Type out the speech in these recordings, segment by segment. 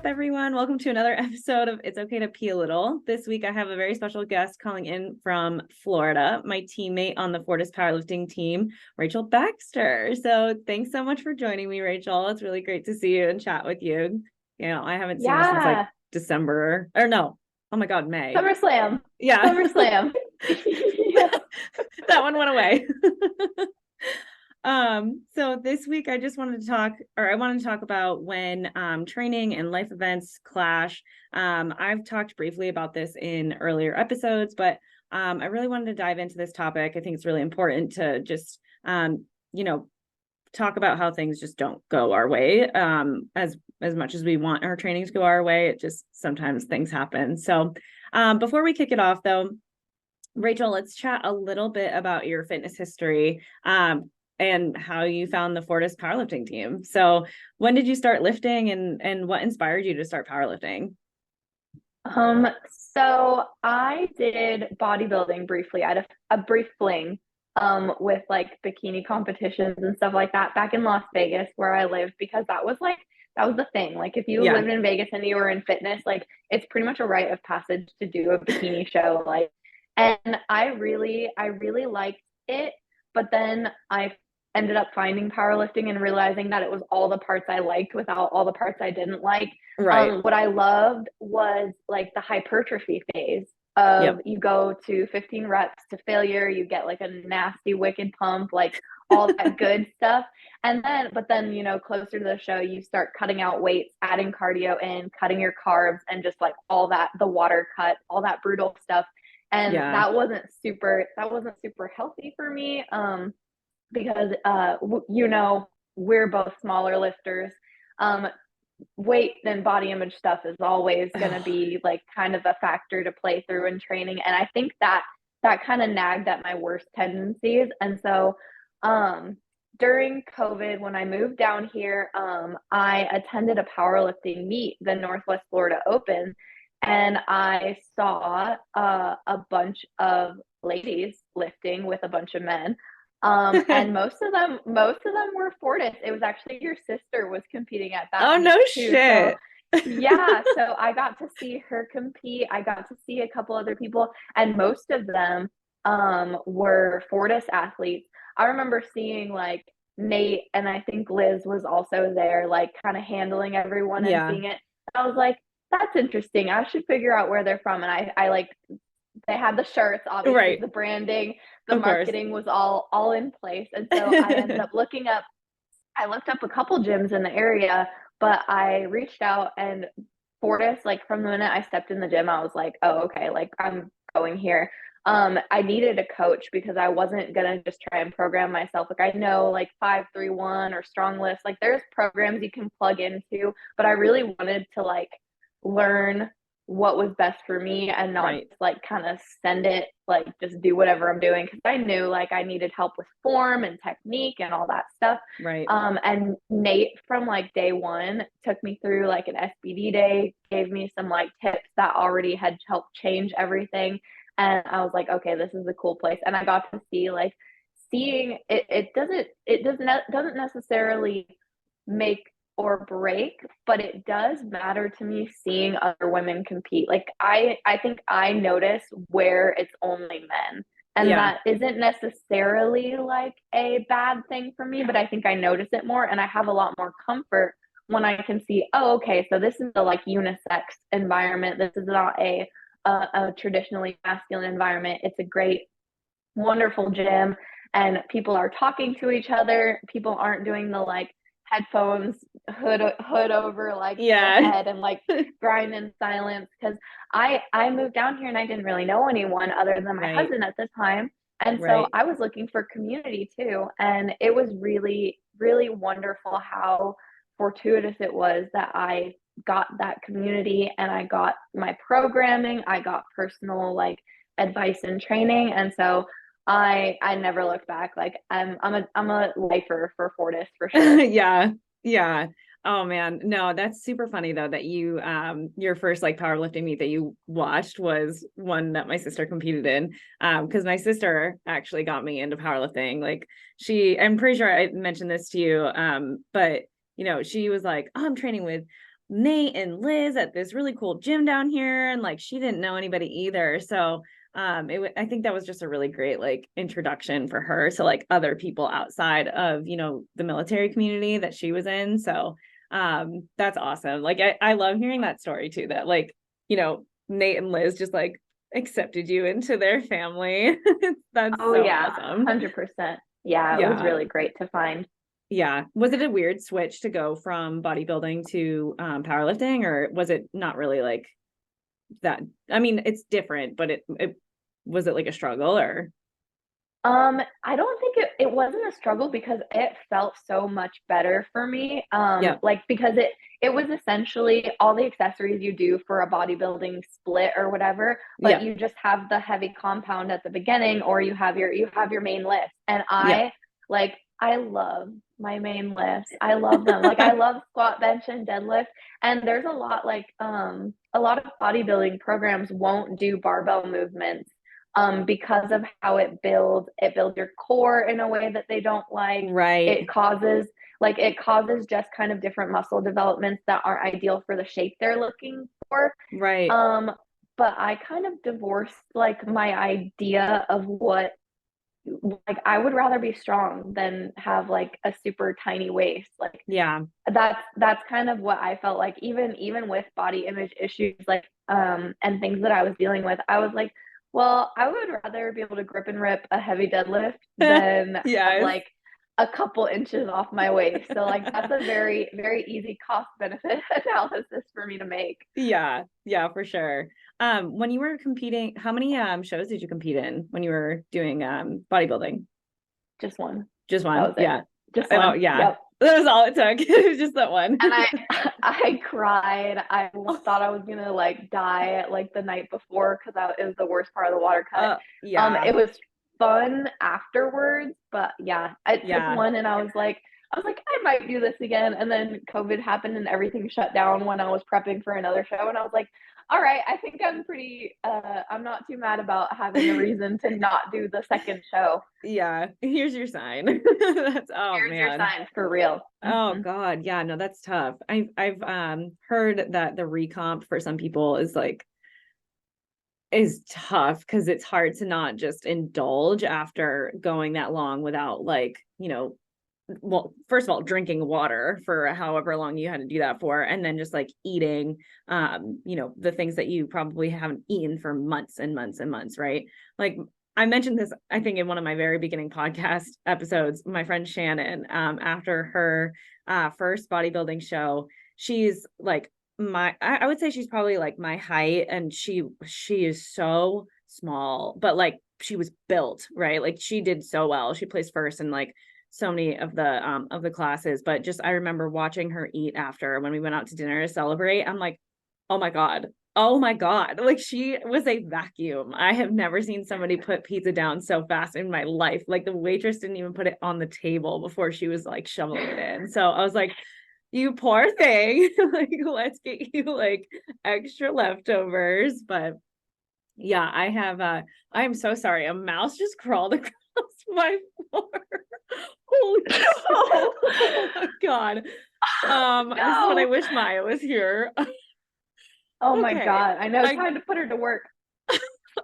everyone? Welcome to another episode of It's Okay to Pee a Little. This week I have a very special guest calling in from Florida, my teammate on the Fortis Powerlifting team, Rachel Baxter. So thanks so much for joining me, Rachel. It's really great to see you and chat with you. I haven't seen you since like December, or no, oh my God, May. SummerSlam. Yeah. SummerSlam. Yeah. That one went away. So this week I wanted to talk about when training and life events clash. I've talked briefly about this in earlier episodes, but I really wanted to dive into this topic. I think it's really important to just talk about how things just don't go our way. As much as we want our training to go our way, it just sometimes things happen. So before we kick it off though, Rachel, let's chat a little bit about your fitness history. And how you found the Fortis powerlifting team. So when did you start lifting and what inspired you to start powerlifting? So I did bodybuilding briefly. I had a brief fling with like bikini competitions and stuff like that back in Las Vegas where I lived, because that was the thing. Like if you lived in Vegas and you were in fitness, like it's pretty much a rite of passage to do a bikini show. Like, and I really liked it, but then I ended up finding powerlifting and realizing that it was all the parts I liked without all the parts I didn't like. Right. What I loved was like the hypertrophy phase of you go to 15 reps to failure, you get like a nasty wicked pump, like all that good stuff. But then, closer to the show, you start cutting out weights, adding cardio in, cutting your carbs, and just like all that, the water cut, all that brutal stuff. And that wasn't super healthy for me. Because we're both smaller lifters. Weight and body image stuff is always going to be like kind of a factor to play through in training, and I think that kind of nagged at my worst tendencies. And so during COVID, when I moved down here, I attended a powerlifting meet, the Northwest Florida Open, and I saw a bunch of ladies lifting with a bunch of men. And most of them were Fortis. It was actually your sister was competing at that. Oh, no shit. So, yeah. So I got to see her compete. I got to see a couple other people, and most of them were Fortis athletes. I remember seeing like Nate, and I think Liz was also there, like kind of handling everyone and seeing it. I was like, that's interesting. I should figure out where they're from. And I like, they had the shirts, obviously, the branding, the marketing was all in place. And so I ended up I looked up a couple gyms in the area, but I reached out, and Fortis, like from the minute I stepped in the gym, I was like, oh, okay, like I'm going here. I needed a coach because I wasn't going to just try and program myself. Like I know like 5-3-1 or strong lifts, like there's programs you can plug into, but I really wanted to like learn what was best for me and not just like kind of send it, like just do whatever I'm doing, because I knew like I needed help with form and technique and all that stuff. And Nate from like day one took me through like an SBD day, gave me some like tips that already had helped change everything, and I was like, okay, this is a cool place. And I got to see like seeing it doesn't necessarily make or break, but it does matter to me seeing other women compete. Like I think I notice where it's only men, and that isn't necessarily like a bad thing for me, but I think I notice it more, and I have a lot more comfort when I can see, oh, okay, so this is a like unisex environment. This is not a traditionally masculine environment. It's a great, wonderful gym, and people are talking to each other. People aren't doing the like headphones hood over like their head and like grind in silence, because I moved down here and I didn't really know anyone other than my husband at the time, and so I was looking for community too. And it was really, really wonderful how fortuitous it was that I got that community, and I got my programming, I got personal like advice and training. And so I never looked back. Like I'm a lifer for Fortis for sure. Yeah. Oh man, no, that's super funny though that you your first like powerlifting meet that you watched was one that my sister competed in. Because my sister actually got me into powerlifting. Like I'm pretty sure I mentioned this to you. But she was like, oh, I'm training with Nate and Liz at this really cool gym down here. And like, she didn't know anybody either. So I think that was just a really great like introduction for her to like other people outside of, you know, the military community that she was in. So that's awesome. Like I love hearing that story too, that like, you know, Nate and Liz just like accepted you into their family. That's Oh so yeah, awesome. 100%. Yeah, it was Yeah. really great to find. Yeah. Was it a weird switch to go from bodybuilding to powerlifting, or was it not really like that? I mean, it's different, but it was it like a struggle or? I don't think it wasn't a struggle because it felt so much better for me. Yeah. Like because it was essentially all the accessories you do for a bodybuilding split or whatever, but Yeah. you just have the heavy compound at the beginning, or you have your main lifts. And Yeah. I love my main lifts. I love them. Like I love squat, bench, and deadlift. And there's a lot of bodybuilding programs won't do barbell movements because of how it builds your core in a way that they don't like. Right. It causes just kind of different muscle developments that aren't ideal for the shape they're looking for. Right. Um, but I kind of divorced like my idea of what like I would rather be strong than have like a super tiny waist. Like Yeah. that's kind of what I felt like even with body image issues like and things that I was dealing with. I was like, well, I would rather be able to grip and rip a heavy deadlift than have Yes. like a couple inches off my waist. So like that's a very very easy cost benefit analysis for me to make. Yeah. Yeah, for sure. When you were competing, how many shows did you compete in when you were doing bodybuilding? Just one. Just That one. was it. Yeah. Just Oh, one. yeah. Yep. That was all it took. It was just that one. And I cried. I thought I was gonna like die like the night before because it was the worst part of the water cut. Yeah. It was fun afterwards, but yeah, I took Yeah. one and I was like, I might do this again. And then COVID happened and everything shut down when I was prepping for another show. And I was like, all right, I think I'm not too mad about having a reason to not do the second show. Yeah. Here's your sign. That's oh Here's your man. sign for real. Oh Mm-hmm. God. Yeah, no, that's tough. I've heard that the recomp for some people is like is tough because it's hard to not just indulge after going that long without like, you know, well, first of all, drinking water for however long you had to do that for, and then just like eating, you know, the things that you probably haven't eaten for months and months and months, right? Like I mentioned this, I think in one of my very beginning podcast episodes, my friend Shannon, after her first bodybuilding show, she's like I would say she's probably like my height, and she is so small, but like she was built, right? Like she did so well. She placed first in like so many of the classes, but just I remember watching her eat after when we went out to dinner to celebrate. I'm like, oh my God. Oh my God. Like she was a vacuum. I have never seen somebody put pizza down so fast in my life. Like the waitress didn't even put it on the table before she was like shoveling it in. So I was like, you poor thing. Like, let's get you like extra leftovers. But yeah, I am so sorry. A mouse just crawled across my floor. Holy shit. Oh my God. This is when I No. wish Maya was here. Oh my Okay. God. I know, I time to put her to work.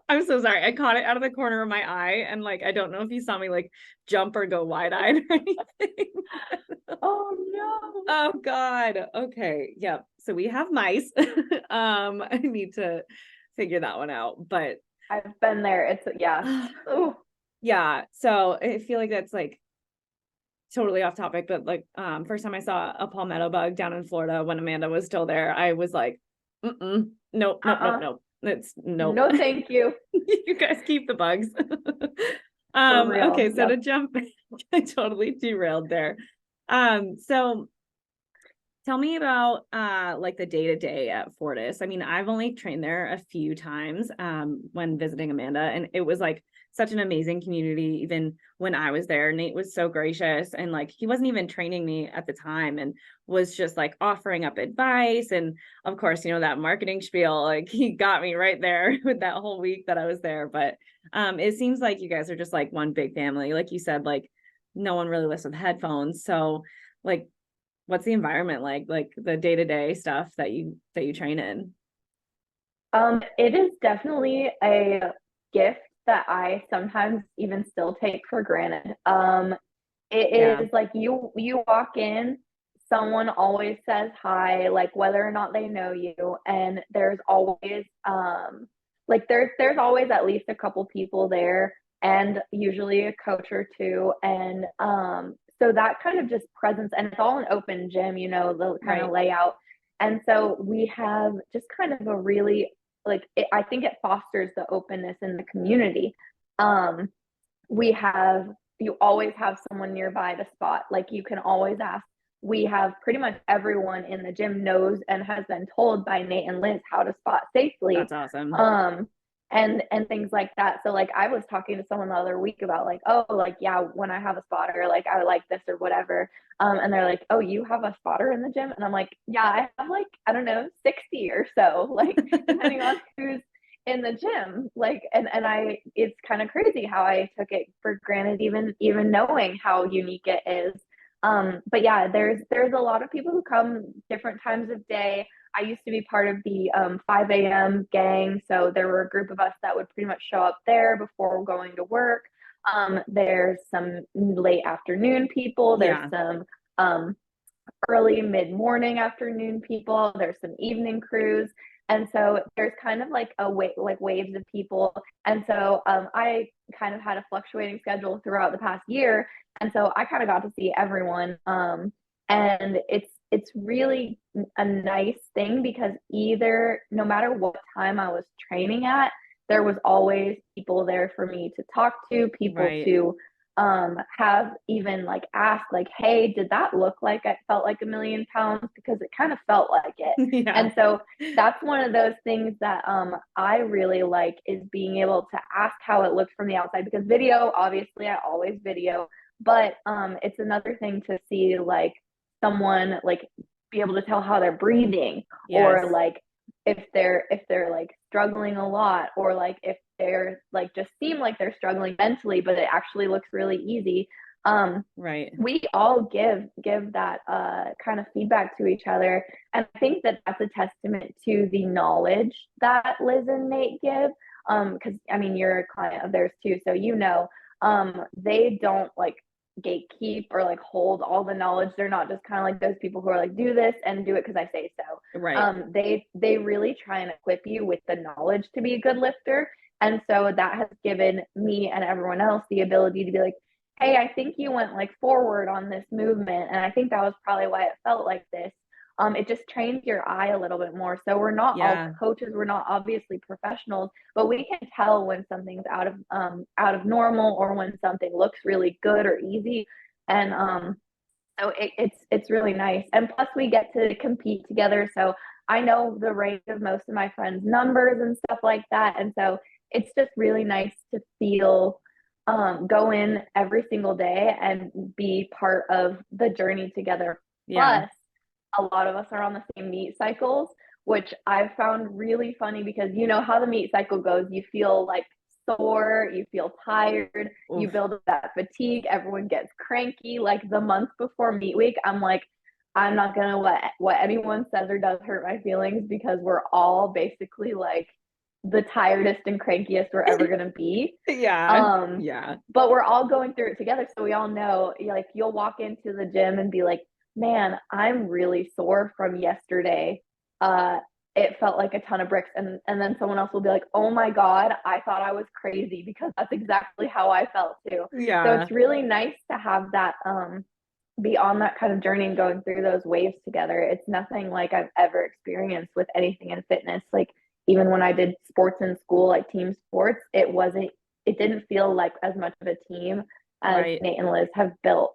I'm so sorry. I caught it out of the corner of my eye, and like I don't know if you saw me like jump or go wide-eyed or anything. Oh no. Oh God. Okay. Yep. So we have mice. I need to figure that one out. But I've been there. It's yeah. Oh, yeah. So I feel like that's like totally off topic, but like first time I saw a palmetto bug down in Florida when Amanda was still there, I was like, nope, nope, nope, nope. It's nope. no, thank you. You guys keep the bugs. For real. Okay, so to Yep. jump, I totally derailed there. So tell me about like the day-to-day at Fortis. I mean, I've only trained there a few times when visiting Amanda, and it was like such an amazing community. Even when I was there, Nate was so gracious, and like he wasn't even training me at the time and was just like offering up advice. And of course, you know, that marketing spiel, like he got me right there with that whole week that I was there. But it seems like you guys are just like one big family. Like you said, like no one really lives with headphones. So like what's the environment like the day-to-day stuff that you train in? It is definitely a gift that I sometimes even still take for granted. It Yeah, is like you walk in, someone always says hi, like whether or not they know you, and there's always like there's always at least a couple people there, and usually a coach or two, and so that kind of just presence, and it's all an open gym, you know, the kind of right. layout, and so we have just kind of a really like I think it fosters the openness in the community. Um, we have you always have someone nearby to spot. Like you can always ask. We have pretty much everyone in the gym knows and has been told by Nate and Liz how to spot safely. That's awesome. Um, and things like that. So like I was talking to someone the other week about like, oh, like yeah, when I have a spotter, like I like this or whatever. And they're like, oh, you have a spotter in the gym? And I'm like, yeah, I have like, I don't know, 60 or so, like depending on who's in the gym, like, and I it's kind of crazy how I took it for granted, even knowing how unique it is. But yeah, there's a lot of people who come different times of day. I used to be part of the 5 a.m. gang, so there were a group of us that would pretty much show up there before going to work. There's some late afternoon people, there's Yeah, some um, early mid-morning afternoon people, there's some evening crews, and so there's kind of like like waves of people, and so I kind of had a fluctuating schedule throughout the past year, and so I kind of got to see everyone, and it's really a nice thing because either no matter what time I was training at, there was always people there for me to talk to, people right. to have even like asked like, hey, did that look like it felt like 1,000,000 pounds? Because it kind of felt like it. Yeah. And so that's one of those things that I really like is being able to ask how it looks from the outside because video, obviously I always video, but it's another thing to see like someone like be able to tell how they're breathing or Yes. like if they're like struggling a lot or like if they're like just seem like they're struggling mentally but it actually looks really easy. Right. We all give that kind of feedback to each other, and I think that that's a testament to the knowledge that Liz and Nate give, because I mean you're a client of theirs too, so you know, they don't like gatekeep or like hold all the knowledge. They're not just kind of like those people who are like do this and do it because I say so. Right. They really try and equip you with the knowledge to be a good lifter, and so that has given me and everyone else the ability to be like, hey, I think you went like forward on this movement, and I think that was probably why it felt like this. It just trains your eye a little bit more. So we're not all Yeah. coaches, we're not obviously professionals, but we can tell when something's out of normal or when something looks really good or easy. And so it's really nice. And plus we get to compete together. So I know the range of most of my friends' numbers and stuff like that. And so it's just really nice to feel go in every single day and be part of the journey together. Yeah. Plus, a lot of us are on the same meet cycles, which I've found really funny because you know how the meet cycle goes. You feel like sore, you feel tired, you Oof. build up that fatigue, everyone gets cranky. Like the month before meet week, I'm like, I'm not gonna let what anyone says or does hurt my feelings because we're all basically like the tiredest and crankiest we're ever gonna be. Yeah. Um, Yeah. but we're all going through it together. So we all know, like, you'll walk into the gym and be like, man, I'm really sore from yesterday. It felt like a ton of bricks. And then someone else will be like, oh my God, I thought I was crazy because that's exactly how I felt too. So Yeah. it's really nice to have that, be on that kind of journey and going through those waves together. It's nothing like I've ever experienced with anything in fitness. Like, even when I did sports in school, like team sports, it didn't feel like as much of a team as Right. Nate and Liz have built.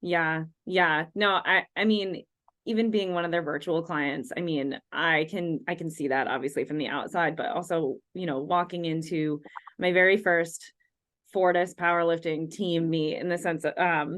Yeah. Yeah. No, I mean, even being one of their virtual clients, I mean, I can see that obviously from the outside, but also, walking into my very first Fortis Powerlifting team meet in the sense of,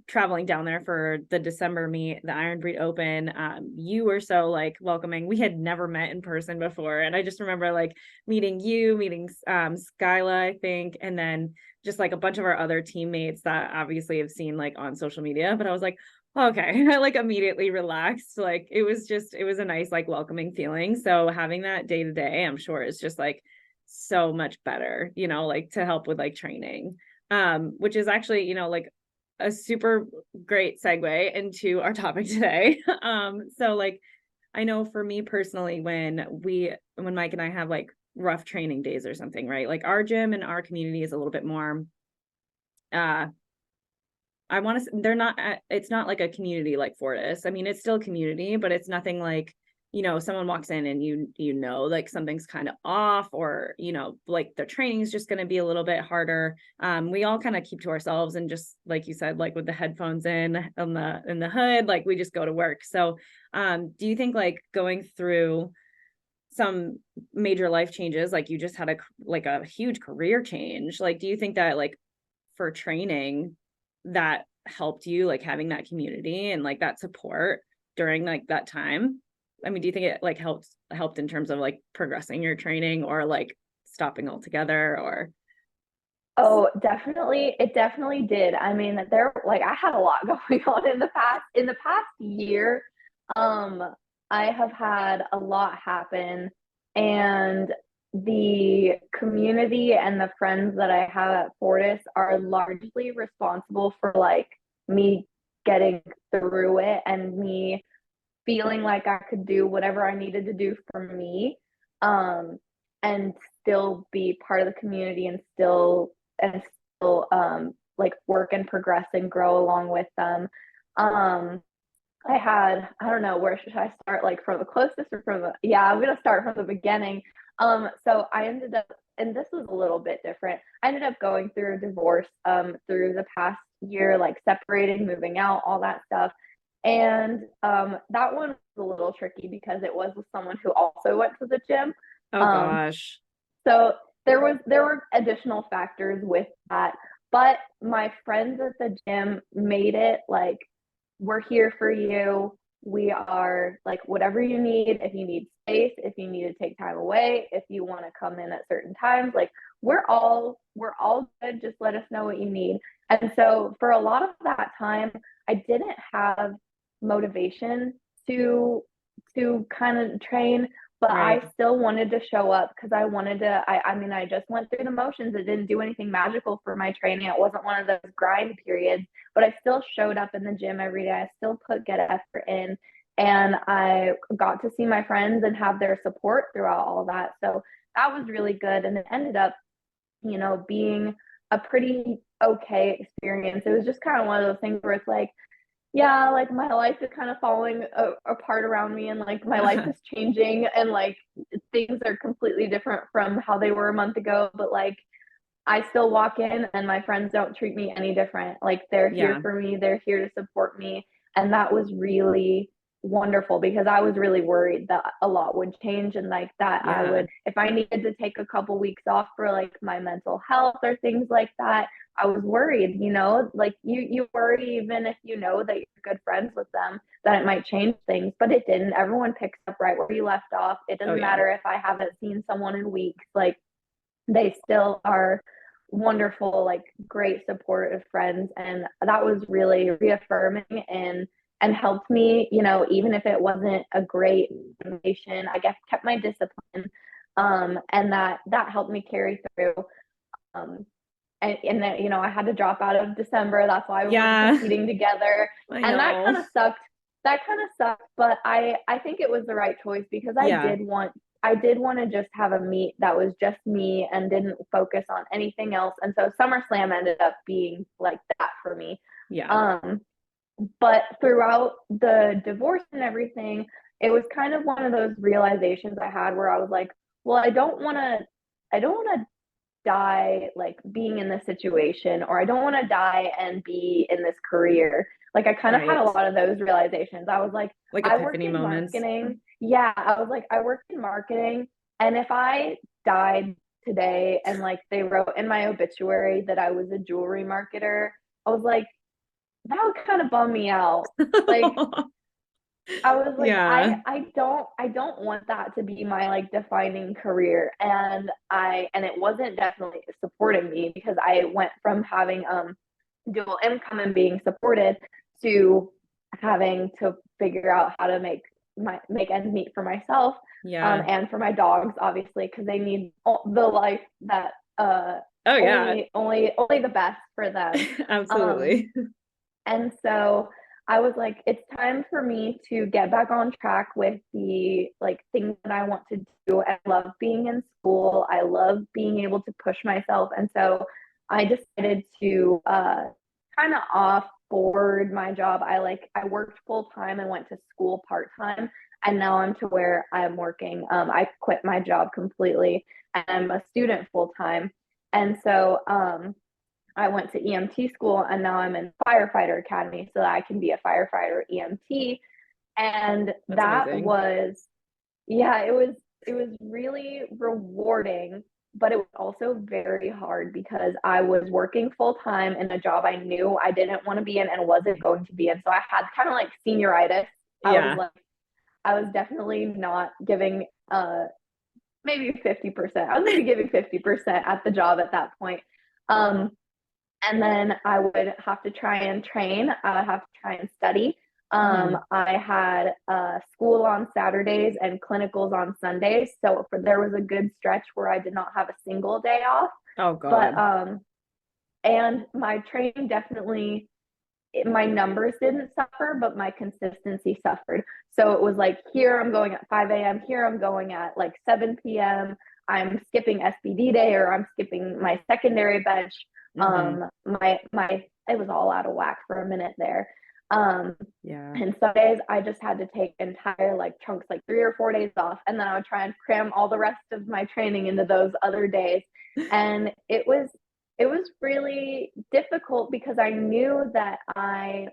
traveling down there for the December meet, the Iron Breed Open. You were so like welcoming. We had never met in person before. And I just remember like meeting you, meeting Skyla, I think, and then just like a bunch of our other teammates that obviously have seen like on social media. But I was like, Okay. I like immediately relaxed. Like it was a nice, like welcoming feeling. So having that day to day, I'm sure is just like so much better, like to help with like training. Which is actually, like a super great segue into our topic today. So like I know for me personally, when Mike and I have like rough training days or something, right? Like our gym and our community is a little bit more uh I want to, they're not, it's not like a community like Fortis. I mean, it's still community, but it's nothing like, someone walks in and like something's kind of off, or, like their training is just going to be a little bit harder. We all kind of keep to ourselves, and just like you said, like with the headphones in the hood, like we just go to work. So, do you think like going through some major life changes, like you just had a huge career change, like, do you think that like for training that helped you, like having that community and like that support during like that time? I mean, do you think it like helped in terms of like progressing your training, or like stopping altogether, or? Oh, definitely. It definitely did. I mean, I had a lot going on in the past year. Um, I have had a lot happen, and the community and the friends that I have at Fortis are largely responsible for like me getting through it and me feeling like I could do whatever I needed to do for me, um, and still be part of the community and still like work and progress and grow along with them. Um, I don't know, where should I start? Like from the closest or yeah, I'm gonna start from the beginning. So I ended up, and this was a little bit different. I ended up going through a divorce through the past year, like separating, moving out, all that stuff. And that one was a little tricky because it was with someone who also went to the gym. Oh Um, gosh. so there were additional factors with that, but my friends at the gym made it like, we're here for you. We are like, whatever you need. If you need space, if you need to take time away, if you want to come in at certain times, like we're all good. Just let us know what you need. And so for a lot of that time, I didn't have motivation to kind of train, but I Right. still wanted to show up because I wanted to. I mean, I just went through the motions. It didn't do anything magical for my training. It wasn't one of those grind periods, but I still showed up in the gym every day. I still put good effort in, and I got to see my friends and have their support throughout all that. So that was really good. And it ended up, being a pretty okay experience. It was just kind of one of those things where it's like, yeah, like my life is kind of falling apart around me, and like my life is changing, and like things are completely different from how they were a month ago, but like I still walk in and my friends don't treat me any different. Like they're here Yeah. for me, they're here to support me. And that was really wonderful because I was really worried that a lot would change, and like that I Yeah. would, if I needed to take a couple weeks off for like my mental health or things like that, I was worried, like you worry even if you know that you're good friends with them that it might change things, but it didn't. Everyone picks up right where you left off. It Oh doesn't yeah. matter if I haven't seen someone in weeks, like they still are wonderful, like great supportive friends. And that was really reaffirming and helped me, even if it wasn't a great motivation, I guess kept my discipline. And that helped me carry through. Um, and then, I had to drop out of December. That's why we weren't Yeah. competing together. I And that know. kind of sucked. But I think it was the right choice because Yeah. I did want to just have a meet that was just me and didn't focus on anything else. And so SummerSlam ended up being like that for me. Yeah. Um, but throughout the divorce and everything, it was kind of one of those realizations I had where I was like, well, I don't want to die like being in this situation, or I don't want to die and be in this career. Like I kind of had a Right. lot of those realizations. I was like, Like I work epiphany in moments. marketing. Yeah, I was like, I work in marketing, and if I died today and like they wrote in my obituary that I was a jewelry marketer, I was like, that would kind of bum me out. Like I was like, Yeah. I don't want that to be my like defining career. And it wasn't definitely supporting me because I went from having dual income and being supported to having to figure out how to make ends meet for myself, Yeah. and for my dogs, obviously, because they need the life that Oh yeah. only the best for them. Um, Absolutely. and so I was like, it's time for me to get back on track with the like things that I want to do. I love being in school. I love being able to push myself. And so I decided to kind of offboard my job. I worked full time and went to school part time. And now I'm to where I'm working. I quit my job completely and I'm a student full time. And so I went to EMT school and now I'm in firefighter academy so that I can be a firefighter EMT. And That's amazing. yeah, it was really rewarding, but it was also very hard because I was working full time in a job I knew I didn't want to be in and wasn't going to be in. So I had kind of like senioritis. Yeah. I was definitely not giving maybe 50%. I was maybe giving 50% at the job at that point. Um, and then I would have to try and train. I would have to try and study. Mhm. I had school on Saturdays and clinicals on Sundays, so there was a good stretch where I did not have a single day off. Oh But God. and my training definitely, my numbers didn't suffer, but my consistency suffered. So it was like, here I'm going at 5 a.m., here I'm going at like 7 p.m. I'm skipping SBD day or I'm skipping my secondary bench. Hmm. It was all out of whack for a minute there. Yeah. And some days I just had to take entire like chunks, like 3 or 4 days off, and then I would try and cram all the rest of my training into those other days. And it was really difficult because I knew that I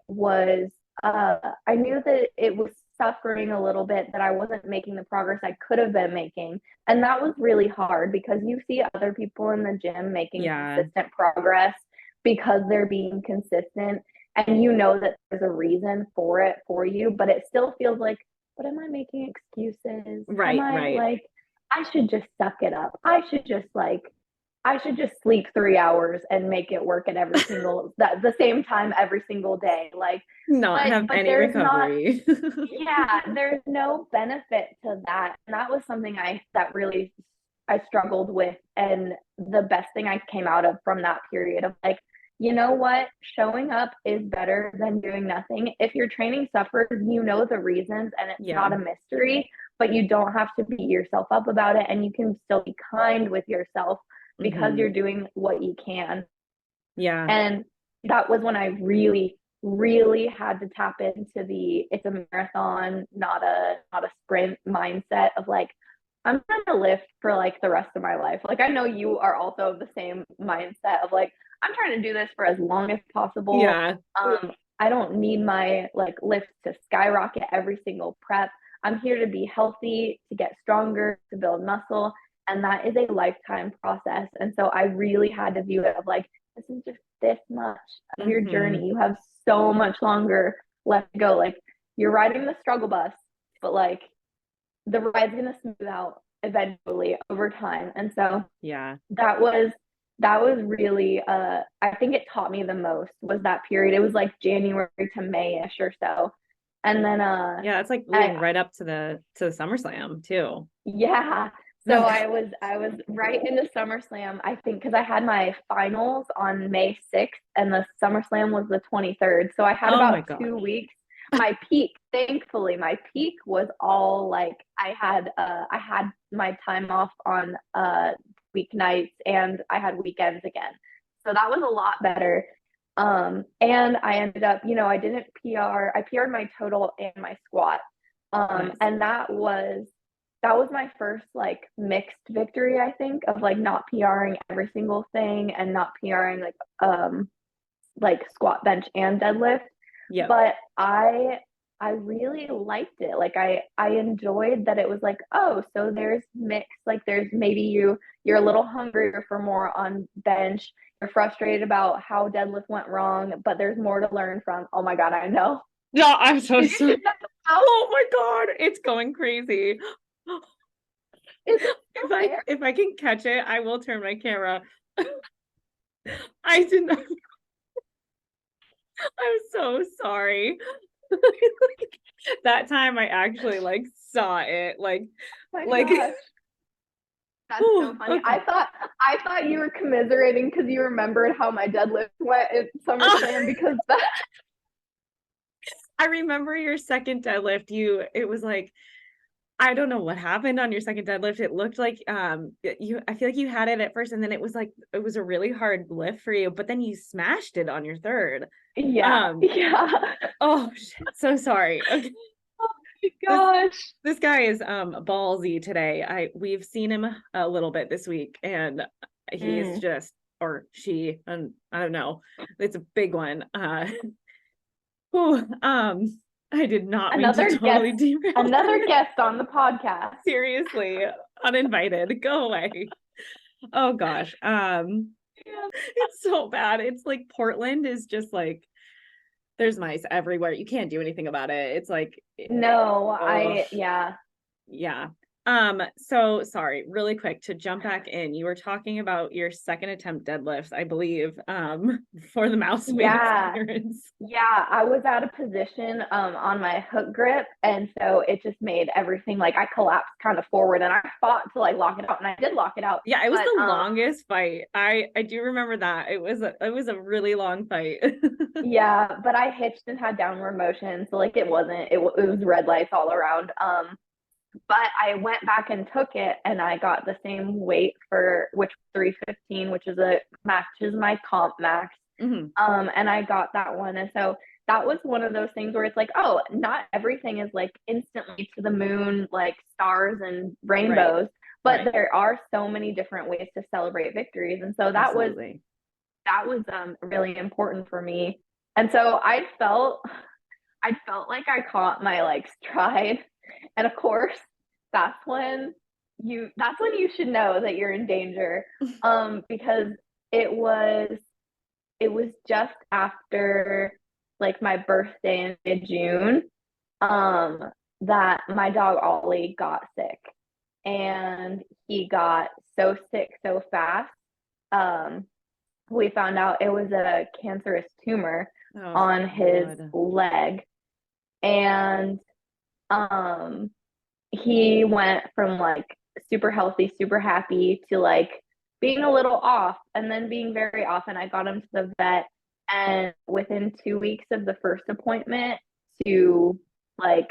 knew that it was suffering a little bit, that I wasn't making the progress I could have been making. And that was really hard because you see other people in the gym making Yeah. consistent progress because they're being consistent, and you know that there's a reason for it for you, but it still feels like, but am I making excuses? Am Right. I Right. like, I should just suck it up. I should just sleep 3 hours and make it work at the same time every single day. Like, Not have but any there's not, recovery. yeah, there's no benefit to that. And that was something that really I struggled with. And the best thing I came out of from that period of like, you know what? Showing up is better than doing nothing. If your training suffers, you know the reasons and it's Yeah. not a mystery, but you don't have to beat yourself up about it. And you can still be kind with yourself because Hmm. you're doing what you can. Yeah. And that was when I really, really had to tap into the it's a marathon, not a sprint mindset of like, I'm trying to lift for like the rest of my life. Like I know you are also the same mindset of like, I'm trying to do this for as long as possible. Yeah. I don't need my like lifts to skyrocket every single prep. I'm here to be healthy, to get stronger, to build muscle. And that is a lifetime process. And so I really had to view it of like, this is just this much of your Hmm. journey. You have so much longer left to go. Like you're riding the struggle bus, but like the ride's gonna smooth out eventually over time. And so Yeah. that was that was really I think it taught me the most was that period. It was like January to May-ish or so. And then Yeah. It's like I leading right up to the SummerSlam too. yeah. So I was right into SummerSlam, I think, because I had my finals on May 6th and the SummerSlam was the 23rd. So I had Oh about my God. 2 weeks. My peak, thankfully, my peak was all like I had my time off on weeknights and I had weekends again. So that was a lot better. And I ended up, I didn't PR. I PR'd my total and my squat. Nice. And that was my first like mixed victory, I think, of like not PRing every single thing and not PRing like squat, bench, and deadlift. Yep. But I really liked it. Like I enjoyed that it was like, oh, so there's mix, like there's maybe you're a little hungrier for more on bench. You're frustrated about how deadlift went wrong, but there's more to learn from. Oh my God, I know. No, I'm so Did you sorry. pick that up? Oh my God, it's going crazy. Is it still there? If I can catch it, I will turn my camera. I did not. I'm so sorry. That time I actually like saw it My like gosh. That's so funny. okay. I thought you were commiserating because you remembered how my deadlift went at SummerSlam because that. I remember your second deadlift. It was like, I don't know what happened on your second deadlift. It looked like I feel like you had it at first and then it was like it was a really hard lift for you, but then you smashed it on your third. Yeah, Um yeah. oh shit, so sorry. Okay. Oh my This gosh. this guy is ballsy today. We've seen him a little bit this week and he's Mm. just or she, and I don't know. It's a big one. Whew, I did not mean to Another totally guest, derail another that. guest on the podcast. Seriously, uninvited. Go away. Oh gosh. Yeah. It's so bad. It's like Portland is just like there's mice everywhere. You can't do anything about it. It's like No, oh yeah. yeah. So sorry, really quick to jump back in. You were talking about your second attempt deadlifts, I believe, for the mouse weight Yeah. experience. Yeah, I was out of position on my hook grip, and so it just made everything like I collapsed kind of forward, and I fought to like lock it out, and I did lock it out. Yeah, it was But the longest fight. I do remember that. It was a really long fight. yeah, but I hitched and had downward motion, so like it was red lights all around. But I went back and took it, and I got the same weight for which 315, which is a matches my comp max. Mhm. And I got that one. And so that was one of those things where it's like, oh, not everything is like instantly to the moon, like stars and Right. rainbows, but Right. there are so many different ways to celebrate victories. And so Absolutely. that was really important for me. And so I felt like I caught my like stride. And of course, that's when that's when you should know that you're in danger. Because it was it was just after like my birthday in mid-June, um, that my dog Ollie got sick. And he got so sick so fast. Um, we found out it was a cancerous tumor Oh on his God. leg. And um he went from like super healthy, super happy to like being a little off and then being very off. And I got him to the vet. And within 2 weeks of the first appointment to like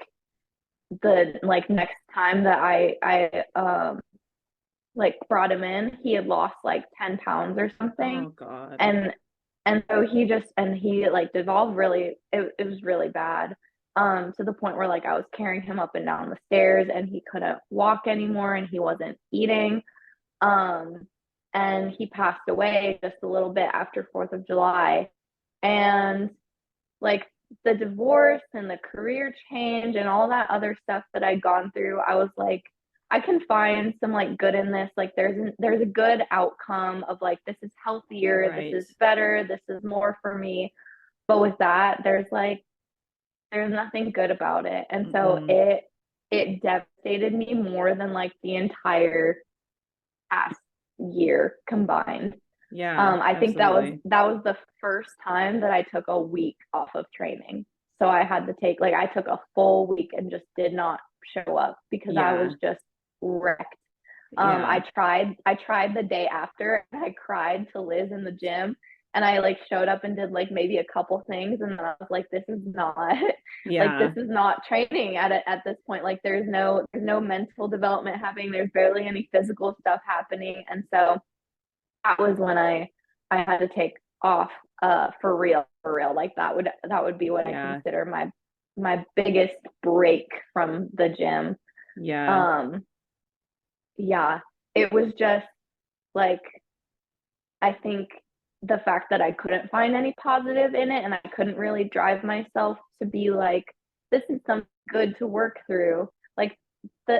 the like next time that I like brought him in, he had lost like 10 pounds or something. Oh God. And so he like dissolved really it was really bad. To the point where like I was carrying him up and down the stairs and he couldn't walk anymore and he wasn't eating. Um, and he passed away just a little bit after 4th of July. And like the divorce and the career change and all that other stuff that I'd gone through, I was like, I can find some like good in this. Like there's a good outcome of like this is healthier, Right. this is better, this is more for me. But with that, there's nothing good about it. And so Mm-mm. it devastated me more than like the entire past year combined. Yeah, I think absolutely. that was the first time that I took a week off of training. So I had to take like I took a full week and just did not show up because I Yeah. was just wrecked. Yeah. I tried the day after and I cried to Liz in the gym and I like showed up and did like maybe a couple things and then I was like this is not like Yeah. this is not training at this point. Like there's no mental development happening. There's barely any physical stuff happening. And so that was when I had to take off for real, for real. Like that would be what I Yeah. consider my biggest break from the gym. Yeah. Um yeah, it was just like I think the fact that I couldn't find any positive in it and I couldn't really drive myself to be like this is something good to work through. Like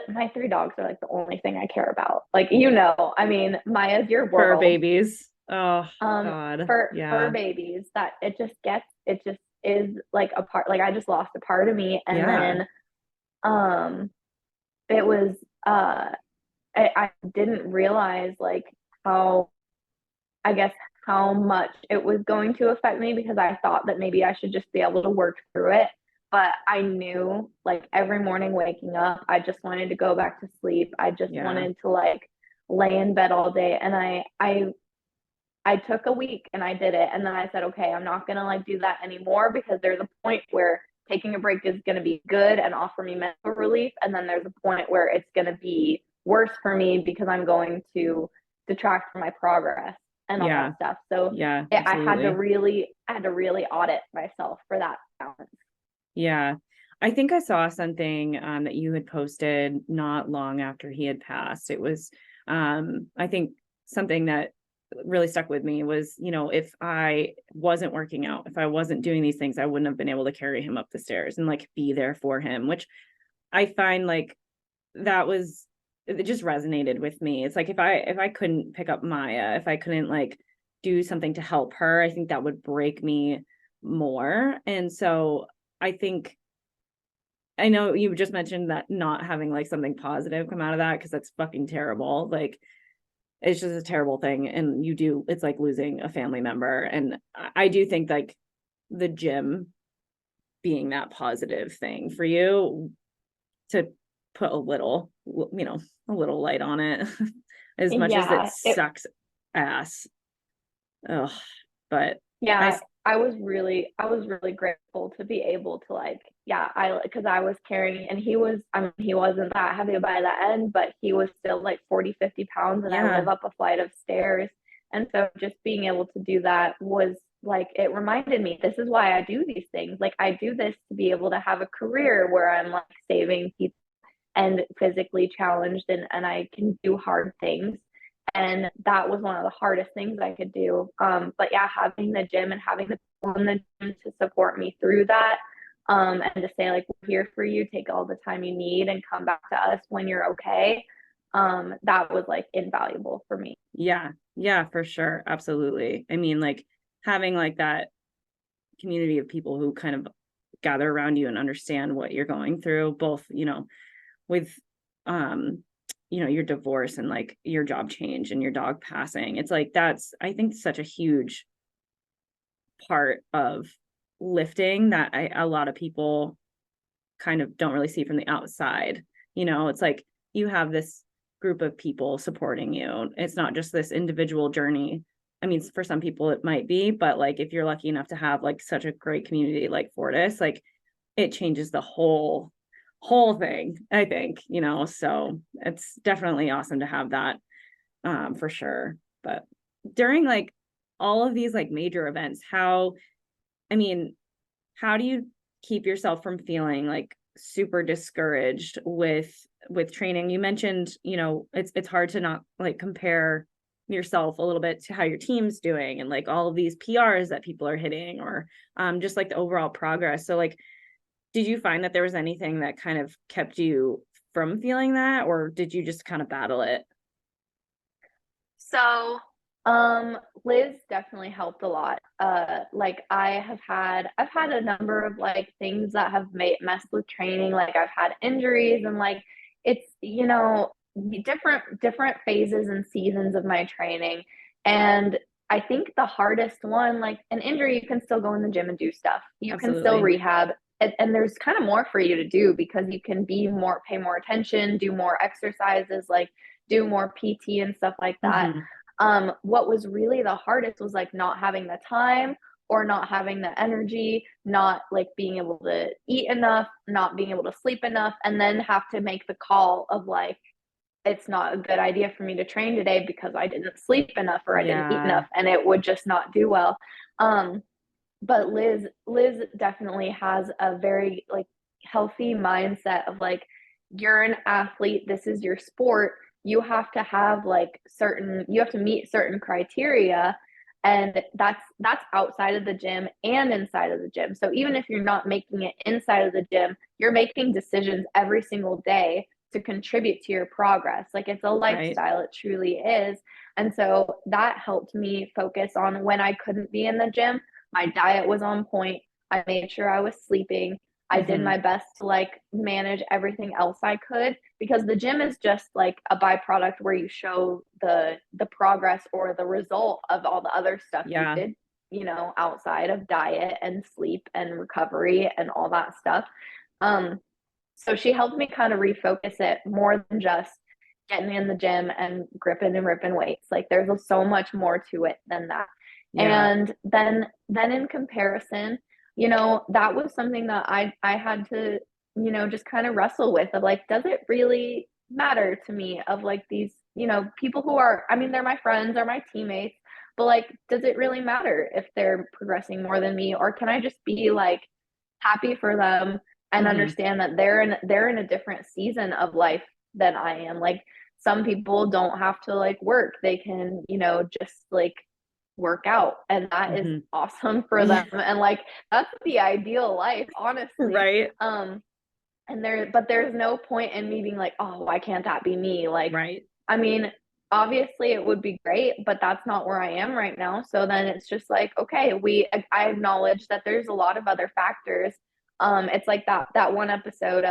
my three dogs are like the only thing I care about. Like I mean, Maya's your Fur world. babies. Oh Um God. for Yeah. babies that it just is like a part like I just lost a part of me and Yeah. then um it was I didn't realize like how I guess how much it was going to affect me because I thought that maybe I should just be able to work through it. but I knew like every morning waking up, I just wanted to go back to sleep. I just Yeah. wanted to like lay in bed all day. And I took a week and I did it. And then I said, okay, I'm not going to like do that anymore, because there's a point where taking a break is going to be good and offer me mental relief. And then there's a point where it's going to be worse for me because I'm going to detract from my progress and all Yeah. that stuff. So Yeah, I absolutely. had to really audit myself for that balance. Yeah. I think I saw something that you had posted not long after he had passed. It was I think something that really stuck with me was, you know, if I wasn't working out, if I wasn't doing these things, I wouldn't have been able to carry him up the stairs and like be there for him, which I find like that was, it just resonated with me. It's like if I couldn't pick up Maya, if I couldn't like do something to help her, I think that would break me more. And so I think, I know you just mentioned that not having like something positive come out of that, because that's fucking terrible. Like it's just a terrible thing. And you do, it's like losing a family member. And I do think like the gym being that positive thing for you to put a little, you know, a little light on it, as much as it Yeah, sucks ass. Oh, but I, yeah, I was really grateful to be able to like, yeah, because I was carrying, and I mean, he wasn't that heavy by the end, but he was still like 40, 50 pounds, and I yeah, live up a flight of stairs. And so just being able to do that was like, it reminded me, this is why I do these things. Like, I do this to be able to have a career where I'm like saving people and physically challenged, and I can do hard things. And that was one of the hardest things I could do. But yeah, having the gym and having the people in the gym to support me through that, and to say like, we're here for you, take all the time you need and come back to us when you're okay. That was like invaluable for me. yeah, yeah, for sure. Absolutely. I mean, like having like that community of people who kind of gather around you and understand what you're going through, both, you know, with um you know, your divorce and like your job change and your dog passing. It's like that's, I think, such a huge part of lifting that a lot of people kind of don't really see from the outside. You know, it's like you have this group of people supporting you. It's not just this individual journey. I mean, for some people it might be, but like if you're lucky enough to have like such a great community like Fortis, like it changes the whole thing, I think, you know. So it's definitely awesome to have that, for sure. But during like all of these like major events, how, I mean, how do you keep yourself from feeling like super discouraged with training? You mentioned, you know, it's hard to not like compare yourself a little bit to how your team's doing and like all of these PRs that people are hitting, or just like the overall progress. So like, did you find that there was anything that kind of kept you from feeling that, or did you just kind of battle it? So, Liz definitely helped a lot. Like I've had a number of like things that have made messed with training. Like I've had injuries, and like it's, you know, different phases and seasons of my training. And I think the hardest one, like an injury, you can still go in the gym and do stuff. You can still Absolutely. rehab. And there's kind of more for you to do because you can pay more attention, do more exercises, like do more PT and stuff like that. Hmm. What was really the hardest was like not having the time or not having the energy, not like being able to eat enough, not being able to sleep enough, and then have to make the call of like, it's not a good idea for me to train today because I didn't sleep enough or I didn't eat Yeah. enough, and it would just not do well. Um, but Liz definitely has a very like healthy mindset of like, you're an athlete, this is your sport, you have to have like certain, you have to meet certain criteria, and that's outside of the gym and inside of the gym. So even if you're not making it inside of the gym, you're making decisions every single day to contribute to your progress. Like it's a Right. lifestyle, it truly is. And so that helped me focus on when I couldn't be in the gym, my diet was on point. I made sure I was sleeping. I did Hmm. my best to like manage everything else I could, because the gym is just like a byproduct where you show the progress or the result of all the other stuff you Yeah. did. you know, outside of diet and sleep and recovery and all that stuff. So she helped me kind of refocus it more than just getting in the gym and gripping and ripping weights. Like there's so much more to it than that. Yeah. And then in comparison, you know, that was something that I had to, you know, just kind of wrestle with of like, does it really matter to me of like these, you know, people who are, I mean, they're my friends, they're my teammates, but like, does it really matter if they're progressing more than me? Or can I just be like happy for them and Hmm. understand that they're in a different season of life than I am. Like some people don't have to like work. They can, you know, just like work out and that is Hmm. awesome for them. And like that's the ideal life, honestly. Right. And but there's no point in me being like, oh, why can't that be me? Like, Right. I mean, obviously it would be great, but that's not where I am right now. So then it's just like, okay, I acknowledge that there's a lot of other factors. It's like that one episode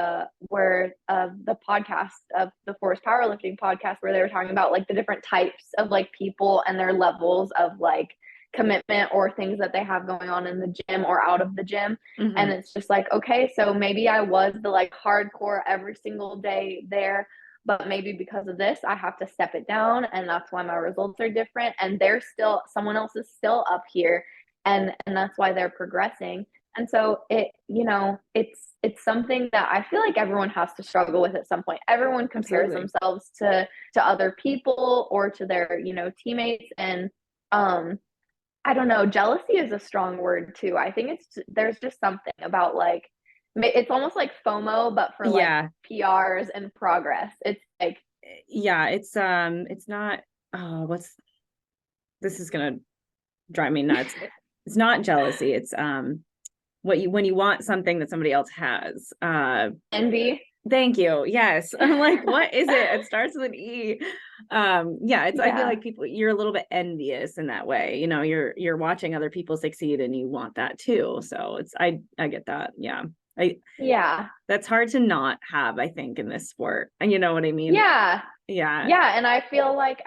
where the podcast of the Fortis Powerlifting podcast where they were talking about like the different types of like people and their levels of like commitment or things that they have going on in the gym or out of the gym. And Hmm. it's just like, okay, so maybe I was the like hardcore every single day there, but maybe because of this, I have to step it down. And that's why my results are different. And they're still, someone else is still up here. And that's why they're progressing. And so it, you know, it's something that I feel like everyone has to struggle with at some point. Everyone compares Absolutely. themselves to other people or to their, you know, teammates. And I don't know, jealousy is a strong word too. I think there's just something about like it's almost like FOMO but for like Yeah. PRs and progress. It's like Yeah. It's not, oh, this is gonna drive me nuts. It's not jealousy. It's when you want something that somebody else has. envy. Thank you. Yes. I'm like, what is it? It starts with an E. Yeah, I feel Yeah. like you're a little bit envious in that way. You know, you're watching other people succeed and you want that too. So I get that. Yeah. I Yeah. That's hard to not have, I think, in this sport. And you know what I mean? Yeah. Yeah. Yeah, and I feel like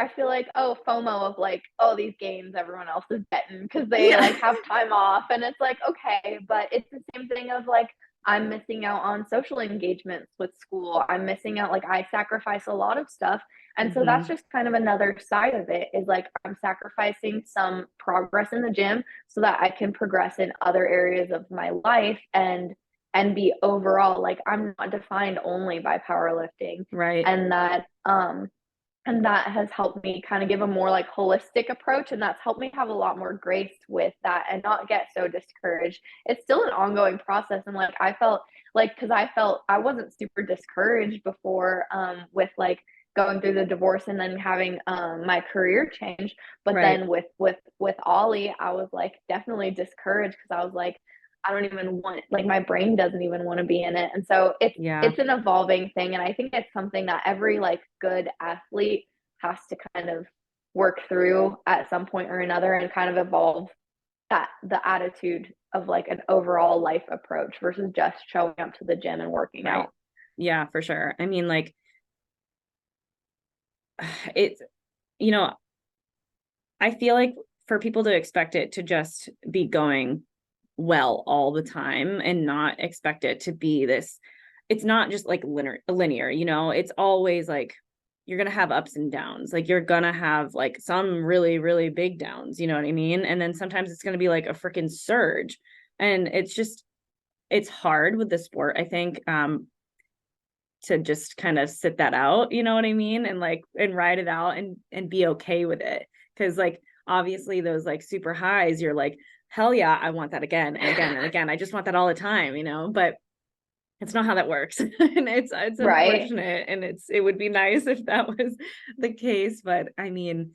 oh FOMO of like oh these games everyone else is getting because they Yeah. like have time off and it's like okay but it's the same thing of like I'm missing out on social engagements with school. I'm missing out like I sacrifice a lot of stuff and so that's Hmm. just kind of another side of it is like I'm sacrificing some progress in the gym so that I can progress in other areas of my life and be overall like I'm not defined only by powerlifting Right. and that has helped me kind of give a more like holistic approach and that's helped me have a lot more grace with that and not get so discouraged. It's still an ongoing process and like I felt like because I felt I wasn't super discouraged before with like going through the divorce and then having my career change but Right. then with Ollie I was like definitely discouraged because I was like I don't even want like my brain doesn't even want to be in it and so Yeah. it's an evolving thing and I think it's something that every like good athlete has to kind of work through at some point or another and kind of evolve that the attitude of like an overall life approach versus just showing up to the gym and working Right. out. Yeah, for sure. I mean, like it's, you know, I feel like for people to expect it to just be going well all the time and not expect it to be this, it's not just like linear, you know, it's always like you're going to have ups and downs. Like you're going to have like some really, really big downs, you know what I mean? And then sometimes it's going to be like a freaking surge. And it's hard with the sport, I think, to just kind of sit that out, you know what I mean? And like, and ride it out and be okay with it. Cause like, obviously those like super highs, you're like, hell yeah, I want that again and again and again. I just want that all the time, you know, but it's not how that works. And it's Right. unfortunate. And it would be nice if that was the case. But I mean,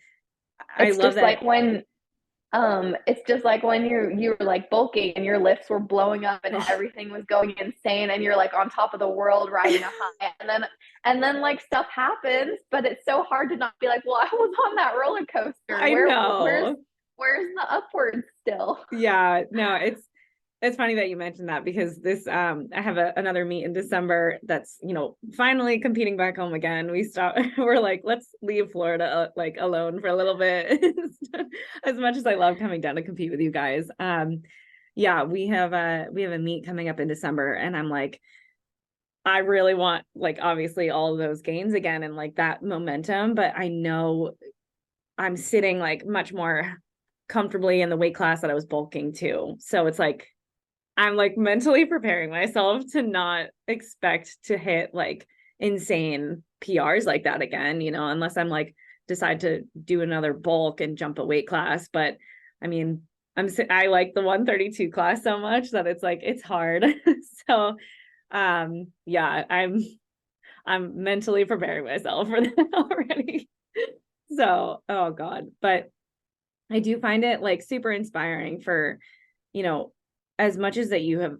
I It's love just that. like when it's just like when you were like bulking and your lifts were blowing up and Oh, everything was going insane and you're like on top of the world riding a high and then like stuff happens, but it's so hard to not be like, well, I was on that roller coaster. I Where's know. where's the upward still? Yeah, no, it's funny that you mentioned that, because this I have another meet in December that's, finally competing back home again. We're like, let's leave Florida like alone for a little bit. As much as I love coming down to compete with you guys. Yeah, we have a meet coming up in December, and I'm like, I really want, like, obviously all of those gains again and like that momentum, but I know I'm sitting like much more comfortably in the weight class that I was bulking to. So it's like I'm like mentally preparing myself to not expect to hit like insane PRs like that again, unless I'm like decide to do another bulk and jump a weight class. But I mean, I like the 132 class so much that it's like it's hard. So yeah, I'm mentally preparing myself for that already. So, oh God. But I do find it like super inspiring for, you know, as much as that you have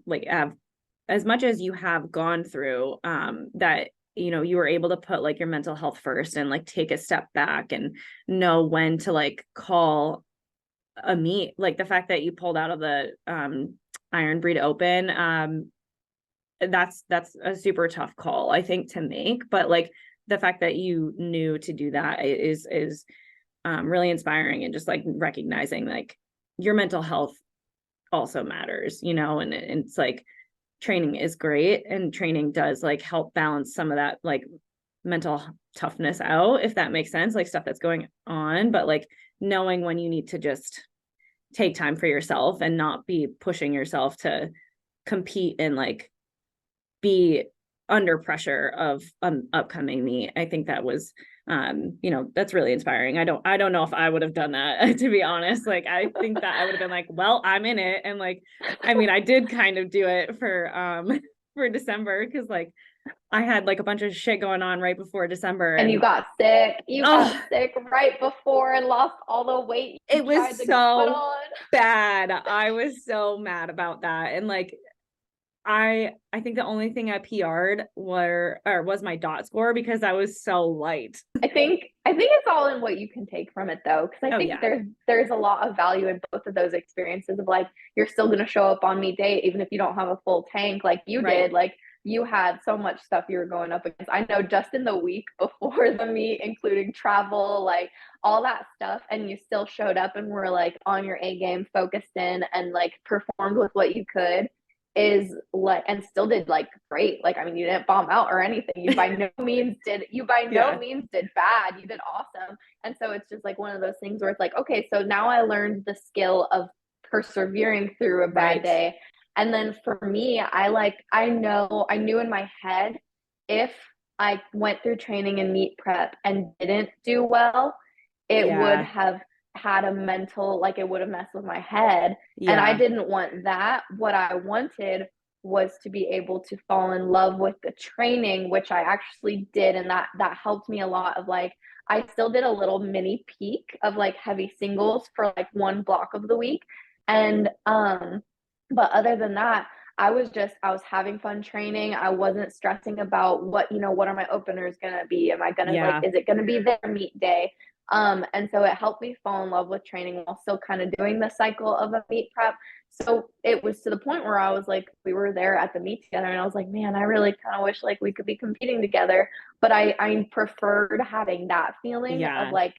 as much as you have gone through, that, you were able to put like your mental health first and like take a step back and know when to like call a meet. Like the fact that you pulled out of the Iron Breed Open, that's a super tough call, I think, to make. But like the fact that you knew to do that is really inspiring, and just like recognizing like your mental health also matters, and it's like training is great, and training does like help balance some of that like mental toughness out, if that makes sense, like stuff that's going on. But like knowing when you need to just take time for yourself and not be pushing yourself to compete and like be under pressure of an upcoming meet. I think that was that's really inspiring. I don't know if I would have done that, to be honest. Like I think that I would have been like, well, I'm in it. And like, I mean, I did kind of do it for for December, because like I had like a bunch of shit going on right before December, And you got sick. You got sick right before and lost all the weight you it was tried to put so on. bad. I was so mad about that. And like I think the only thing I PR'd was my dot score, because I was so light. I think it's all in what you can take from it though, because I think Yeah. there's a lot of value in both of those experiences of like you're still gonna show up on meet day even if you don't have a full tank like you Right. did. Like you had so much stuff you were going up against. I know just in the week before the meet, including travel, like all that stuff, and you still showed up and were like on your A game, focused in, and like performed with what you could is like and still did like great. Like I mean, you didn't bomb out or anything. You by no means did bad. You did awesome. And so it's just like one of those things where it's like, okay, so now I learned the skill of persevering through a bad day. And then for me, I knew in my head if I went through training and meet prep and didn't do well, it would have had a mental, like it would have messed with my head. And I didn't want that. What I wanted was to be able to fall in love with the training, which I actually did. And that helped me a lot of like, I still did a little mini peak of like heavy singles for like one block of the week. And but other than that, I was having fun training. I wasn't stressing about what are my openers gonna be? Am I gonna like, is it gonna be their meet day? And so it helped me fall in love with training while still kind of doing the cycle of a meet prep. So it was to the point where I was like, we were there at the meet together and I was like, man, I really kind of wish like we could be competing together. But I preferred having that feeling of like,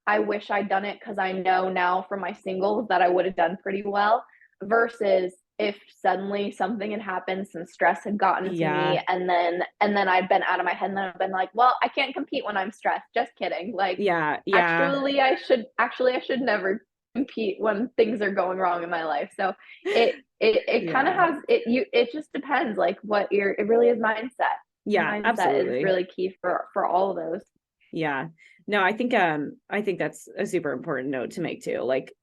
I wish I'd done it because I know now from my singles that I would have done pretty well, versus if suddenly something had happened, some stress had gotten to me, and then I'd been out of my head, and then I've been like, well, I can't compete when I'm stressed. Just kidding. Like, actually, I should never compete when things are going wrong in my life. So it kind of has it just depends like what it really is mindset. Mindset absolutely is really key for all of those. No, I think that's a super important note to make too. Like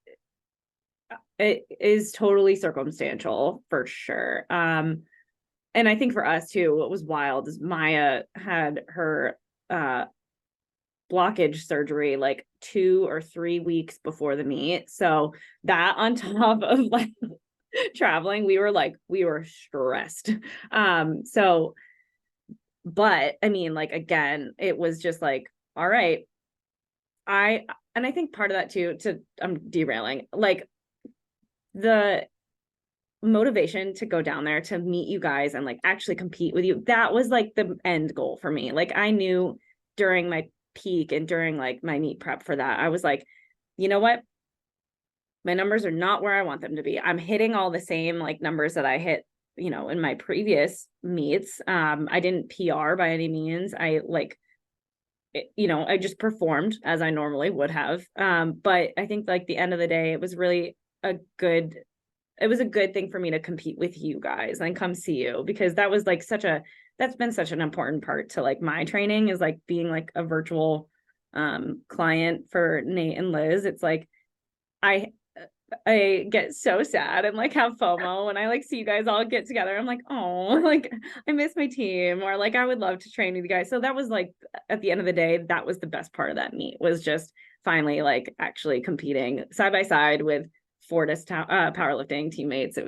it is totally circumstantial for sure. And I think for us too, what was wild is Maya had her blockage surgery like 2 or 3 weeks before the meet. So that on top of like traveling, we were stressed. So but I mean, like again, it was just like, all right. I think part of that too, I'm derailing, like the motivation to go down there to meet you guys and like actually compete with you, that was like the end goal for me. Like I knew during my peak and during like my meet prep for that, I was like, you know what? My numbers are not where I want them to be. I'm hitting all the same like numbers that I hit, you know, in my previous meets. I didn't PR by any means. I like, you know, I just performed as I normally would have. But I think like the end of the day, it was really a good it was a good thing for me to compete with you guys and come see you, because that was like that's been such an important part to like my training, is like being like a virtual client for Nate and Liz. It's like I I get so sad and like have FOMO when I like see you guys all get together. I'm like, oh, like I miss my team, or like I would love to train with you guys. So that was like at the end of the day, that was the best part of that meet, was just finally like actually competing side by side with Fortis powerlifting teammates.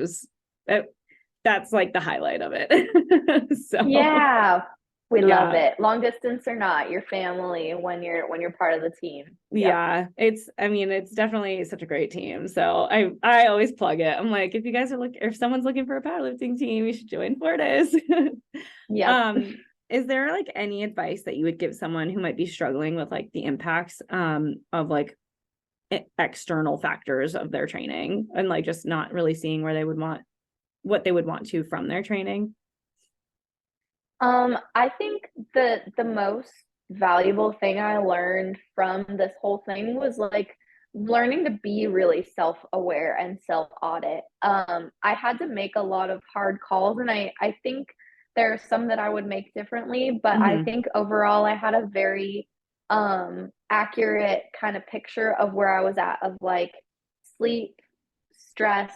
That's like the highlight of it. So Yeah, we love yeah. it. Long distance or not, your family when you're part of the team. Yep. Yeah, I mean, it's definitely such a great team. So I always plug it. I'm like, if you guys are if someone's looking for a powerlifting team, you should join Fortis. Yep. Is there like any advice that you would give someone who might be struggling with like the impacts of like external factors of their training, and like just not really seeing where they would want what they would want to from their training? I think the most valuable thing I learned from this whole thing was like learning to be really self-aware and self-audit. I had to make a lot of hard calls, and I think there are some that I would make differently, but I Mm-hmm. think overall I had a very accurate kind of picture of where I was at, of like sleep, stress,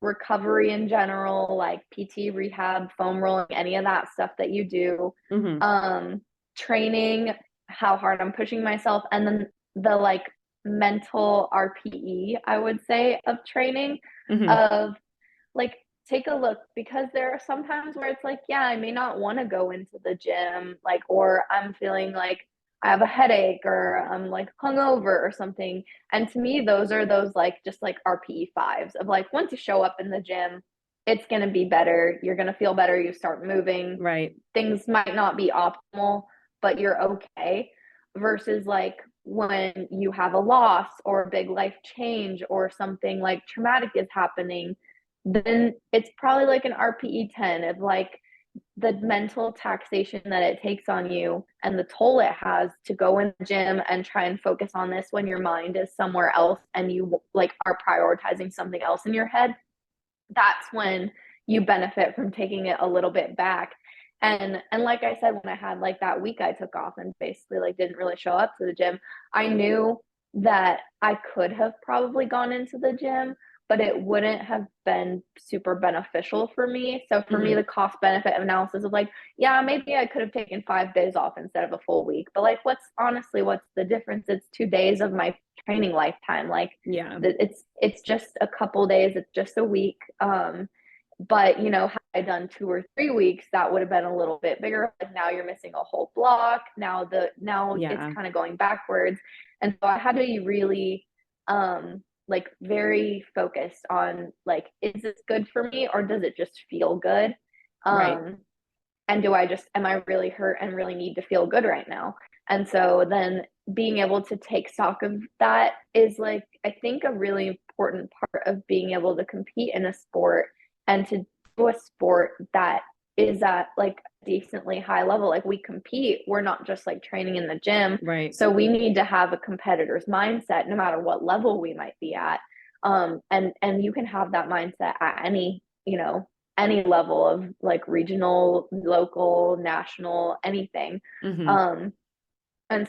recovery in general, like PT, rehab, foam rolling, any of that stuff that you do, Mm-hmm. training, how hard I'm pushing myself, and then the like mental RPE, I would say, of training, Mm-hmm. of like take a look, because there are some times where it's like, yeah, I may not want to go into the gym, like, or I'm feeling like I have a headache, or I'm like hungover or something. And to me, those are those like just like RPE fives of like, once you show up in the gym, it's going to be better. You're going to feel better. You start moving. Right. Things might not be optimal, but you're okay. Versus like when you have a loss or a big life change or something like traumatic is happening, then it's probably like an RPE 10 of like the mental taxation that it takes on you and the toll it has to go in the gym and try and focus on this when your mind is somewhere else and you like are prioritizing something else in your head. That's when you benefit from taking it a little bit back. And like I said, when I had like that week I took off and basically like didn't really show up to the gym, I knew that I could have probably gone into the gym, but it wouldn't have been super beneficial for me. So for me, Mm-hmm. the cost benefit analysis of like, yeah, maybe I could have taken 5 days off instead of a full week. But like, what's the difference? It's 2 days of my training lifetime. Like, Yeah. it's just a couple days, it's just a week. But you know, had I done 2 or 3 weeks, that would have been a little bit bigger. Like now you're missing a whole block. Now it's Yeah. kind of going backwards. And so I had to be really like very focused on like, is this good for me or does it just feel good? Right. Um and am I really hurt and really need to feel good right now? And so then being able to take stock of that is like, I think, a really important part of being able to compete in a sport and to do a sport that is at like a decently high level. Like we compete, we're not just like training in the gym. Right. So we need to have a competitor's mindset no matter what level we might be at. And you can have that mindset at any level of like regional, local, national, anything. Mm-hmm. Um, and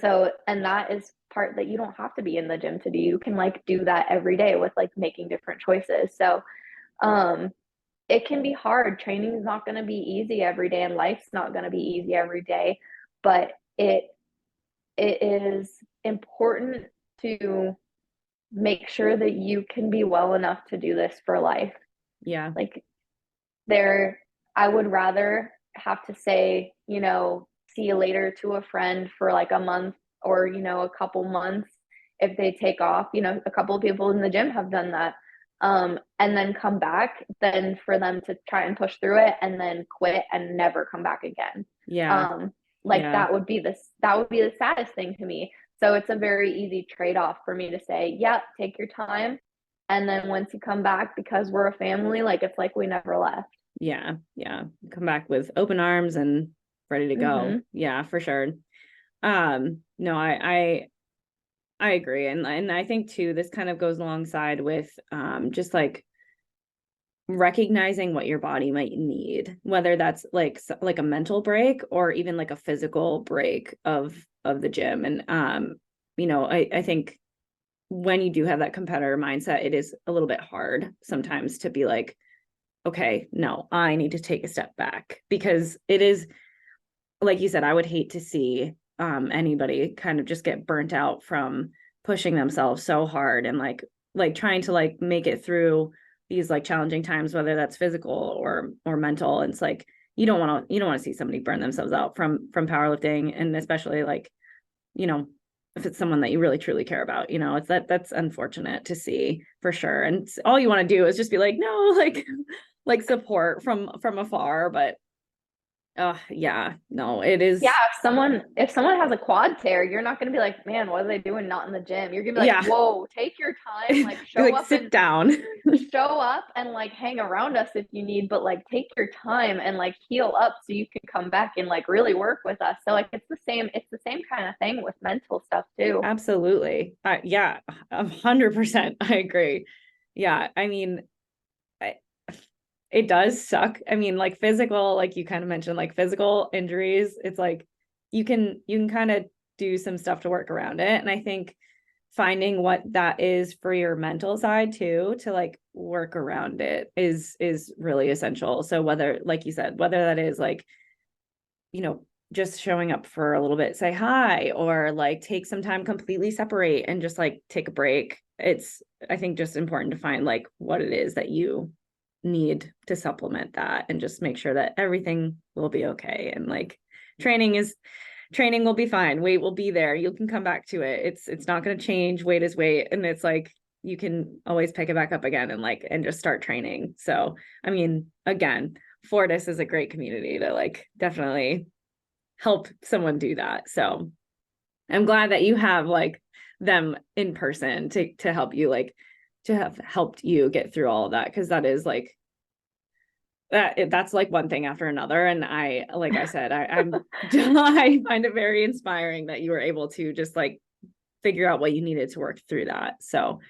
that is part that you don't have to be in the gym to do. You can like do that every day with like making different choices. So, um, it can be hard. Training is not going to be easy every day, and life's not going to be easy every day, but it is important to make sure that you can be well enough to do this for life. Yeah. Like there, I would rather have to say, see you later to a friend for like a month or, a couple months if they take off. A couple of people in the gym have done that. and then come back than for them to try and push through it and then quit and never come back again. Yeah. Like Yeah. that would be the saddest thing to me. So it's a very easy trade-off for me to say, yeah, take your time. And then once you come back, because we're a family, like it's like we never left. Yeah. Yeah. Come back with open arms and ready to go. Mm-hmm. Yeah, for sure. No, I agree. And I think too, this kind of goes alongside with just like recognizing what your body might need, whether that's like a mental break or even like a physical break of the gym. And I think when you do have that competitor mindset, it is a little bit hard sometimes to be like, okay, no, I need to take a step back, because it is, like you said, I would hate to see anybody kind of just get burnt out from pushing themselves so hard and like trying to like make it through these like challenging times, whether that's physical or mental. And it's like you don't want to see somebody burn themselves out from powerlifting, and especially like, you know, if it's someone that you really truly care about, it's that's unfortunate to see for sure. And all you want to do is just be like, no, like support from afar. But yeah, no, it Yeah, is. if someone has a quad tear, you're not gonna be like, man, what are they doing not in the gym? You're gonna be like, Yeah. whoa, take your time, like Be like, sit down. show up and like hang around us if you need, but like take your time and like heal up so you can come back and like really work with us. So like it's the same kind of thing with mental stuff too. Absolutely. Yeah, 100%. I agree. Yeah. I mean, I, it does suck. I mean, like physical, like you kind of mentioned, like physical injuries, it's like you can kind of do some stuff to work around it. And I think finding what that is for your mental side too, to like work around it is really essential. So whether, like you said, whether that is like, just showing up for a little bit, say hi, or like take some time, completely separate and just like take a break. It's, I think, just important to find like what it is that you need to supplement that, and just make sure that everything will be okay. And like training will be fine. Weight will be there. You can come back to it. It's not going to change. Weight is weight. And it's like, you can always pick it back up again and just start training. So, I mean, again, Fortis is a great community to like definitely help someone do that. So I'm glad that you have like them in person to help you, like to have helped you get through all of that. Cause that is like that's like one thing after another. And like I said, I'm I find it very inspiring that you were able to just like figure out what you needed to work through that. So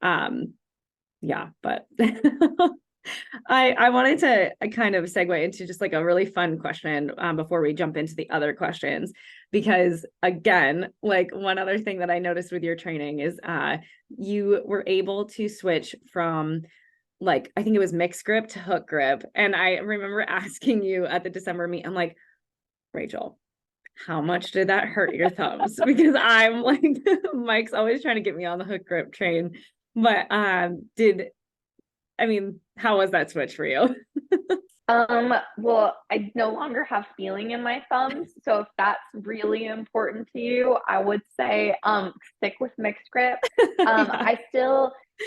yeah, but I wanted to kind of segue into just like a really fun question before we jump into the other questions, because again, like one other thing that I noticed with your training is you were able to switch from, like, I think it was mixed grip to hook grip. And I remember asking you at the December meet, I'm like, Rachel, how much did that hurt your thumbs? Because I'm like, Mike's always trying to get me on the hook grip train. But how was that switch for you? Well, I no longer have feeling in my thumbs, so if that's really important to you, I would say stick with mixed grip. Yeah.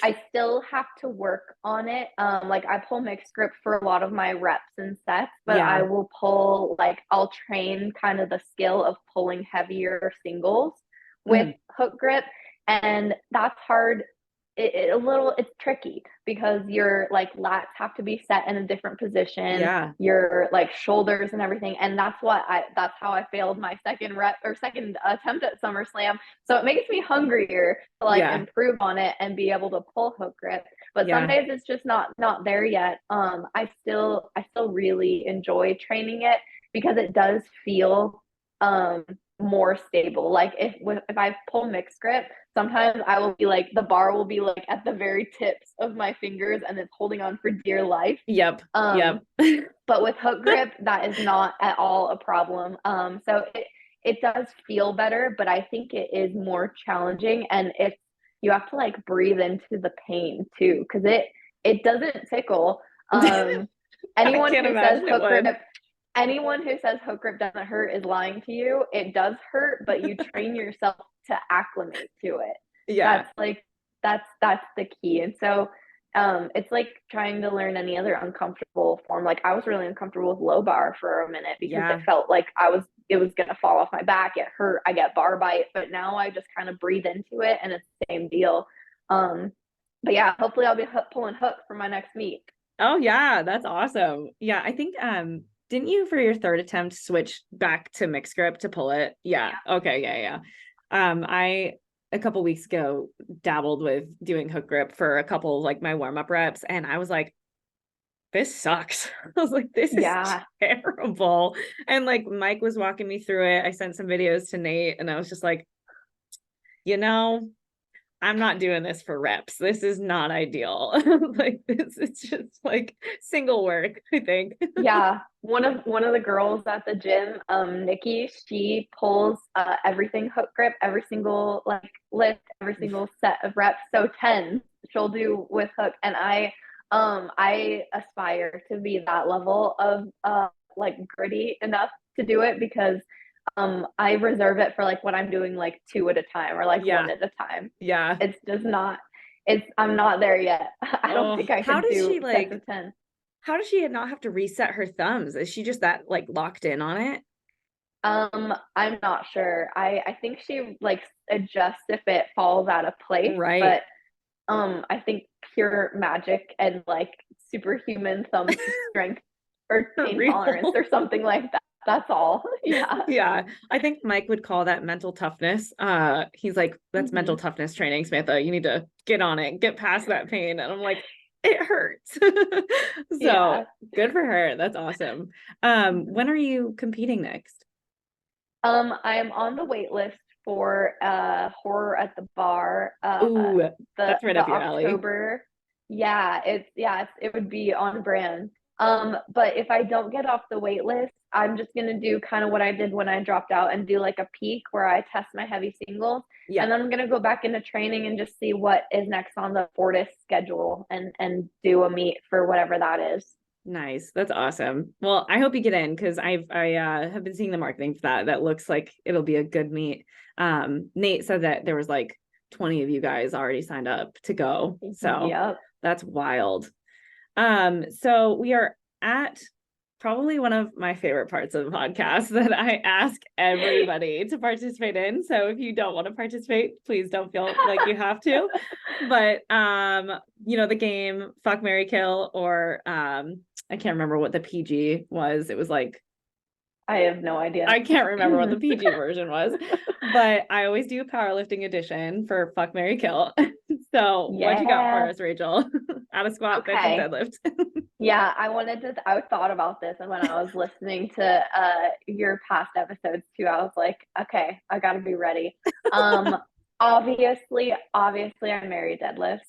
I still have to work on it. Like I pull mixed grip for a lot of my reps and sets, but I Yeah. will I'll train kind of the skill of pulling heavier singles with Mm. hook grip, and that's hard. It's tricky because your like lats have to be set in a different position, Yeah. your like shoulders and everything, and that's how I failed my second rep or second attempt at SummerSlam. So it makes me hungrier to like Yeah. improve on it and be able to pull hook grip, but some Yeah. days it's just not there yet. I still really enjoy training it because it does feel um more stable. Like if I pull mixed grip, sometimes I will be like the bar will be like at the very tips of my fingers and it's holding on for dear life. Yep. Um, Yep. but with hook grip, that is not at all a problem. So it does feel better, but I think it is more challenging, and it's you have to like breathe into the pain too, because it doesn't tickle. Um, I anyone can't who says imagine it hook grip would. anyone who says hook grip doesn't hurt is lying to you. It does hurt, but you train yourself to acclimate to it. Yeah. That's like that's the key. And so it's like trying to learn any other uncomfortable form. Like I was really uncomfortable with low bar for a minute because Yeah. it felt like it was gonna fall off my back. It hurt. I get bar bite, but now I just kind of breathe into it, and it's the same deal. But yeah, hopefully I'll be pulling hook for my next meet. Oh yeah, that's awesome. Yeah, I think didn't you for your third attempt switch back to mixed grip to pull it? Yeah. Okay, yeah. I a couple weeks ago dabbled with doing hook grip for a couple like my warm-up reps, and I was like, this sucks. I was like, this is terrible. And like Mike was walking me through it. I sent some videos to Nate, and I was just like, you know, I'm not doing this for reps. This is not ideal. Like this, it's just like single work, I think. Yeah. One of the girls at the gym, Nikki, she pulls everything hook grip, every single like lift, every single set of reps. So 10 she'll do with hook. And I aspire to be that level of like gritty enough to do it because I reserve it for like when I'm doing like 2 at a time or like 1 at a time. Yeah. It's just not, I'm not there yet. I don't think I how could does do she like sets of 10. how does she not have to reset her thumbs? Is she just that like locked in on it? I'm not sure. I think she like adjusts if it falls out of place, Right. but I think pure magic and like superhuman thumb strength or pain tolerance or something like that. That's all. Yeah. Yeah. I think Mike would call that mental toughness. He's like, that's mental toughness training, Samantha. You need to get on it, get past that pain. And I'm like, it hurts. So good for her. That's awesome. When are you competing next? I am on the wait list for horror at the bar. Ooh, that's right the up your alley. October. Yeah, it would be on brand. But if I don't get off the wait list, I'm just gonna do kind of what I did when I dropped out and do like a peak where I test my heavy singles. Yeah. And then I'm gonna go back into training and just see what is next on the Fortis schedule and do a meet for whatever that is. Nice. That's awesome. Well, I hope you get in because I have been seeing the marketing for that. That looks like it'll be a good meet. Nate said that there was like 20 of you guys already signed up to go. So that's wild. So we are at probably one of my favorite parts of the podcast that I ask everybody to participate in. So if you don't want to participate, please don't feel like you have to. But you know, the game Fuck, Marry, Kill, or I can't remember what the PG was. It was like I have no idea. I can't remember what the PG version was, but I always do a powerlifting edition for Fuck, Marry, Kill. So what you got for us, Rachel? Out of squat, bench, and deadlift. Yeah, I thought about this, and when I was listening to your past episodes too, I was like, okay, I gotta be ready. Obviously I marry deadlifts.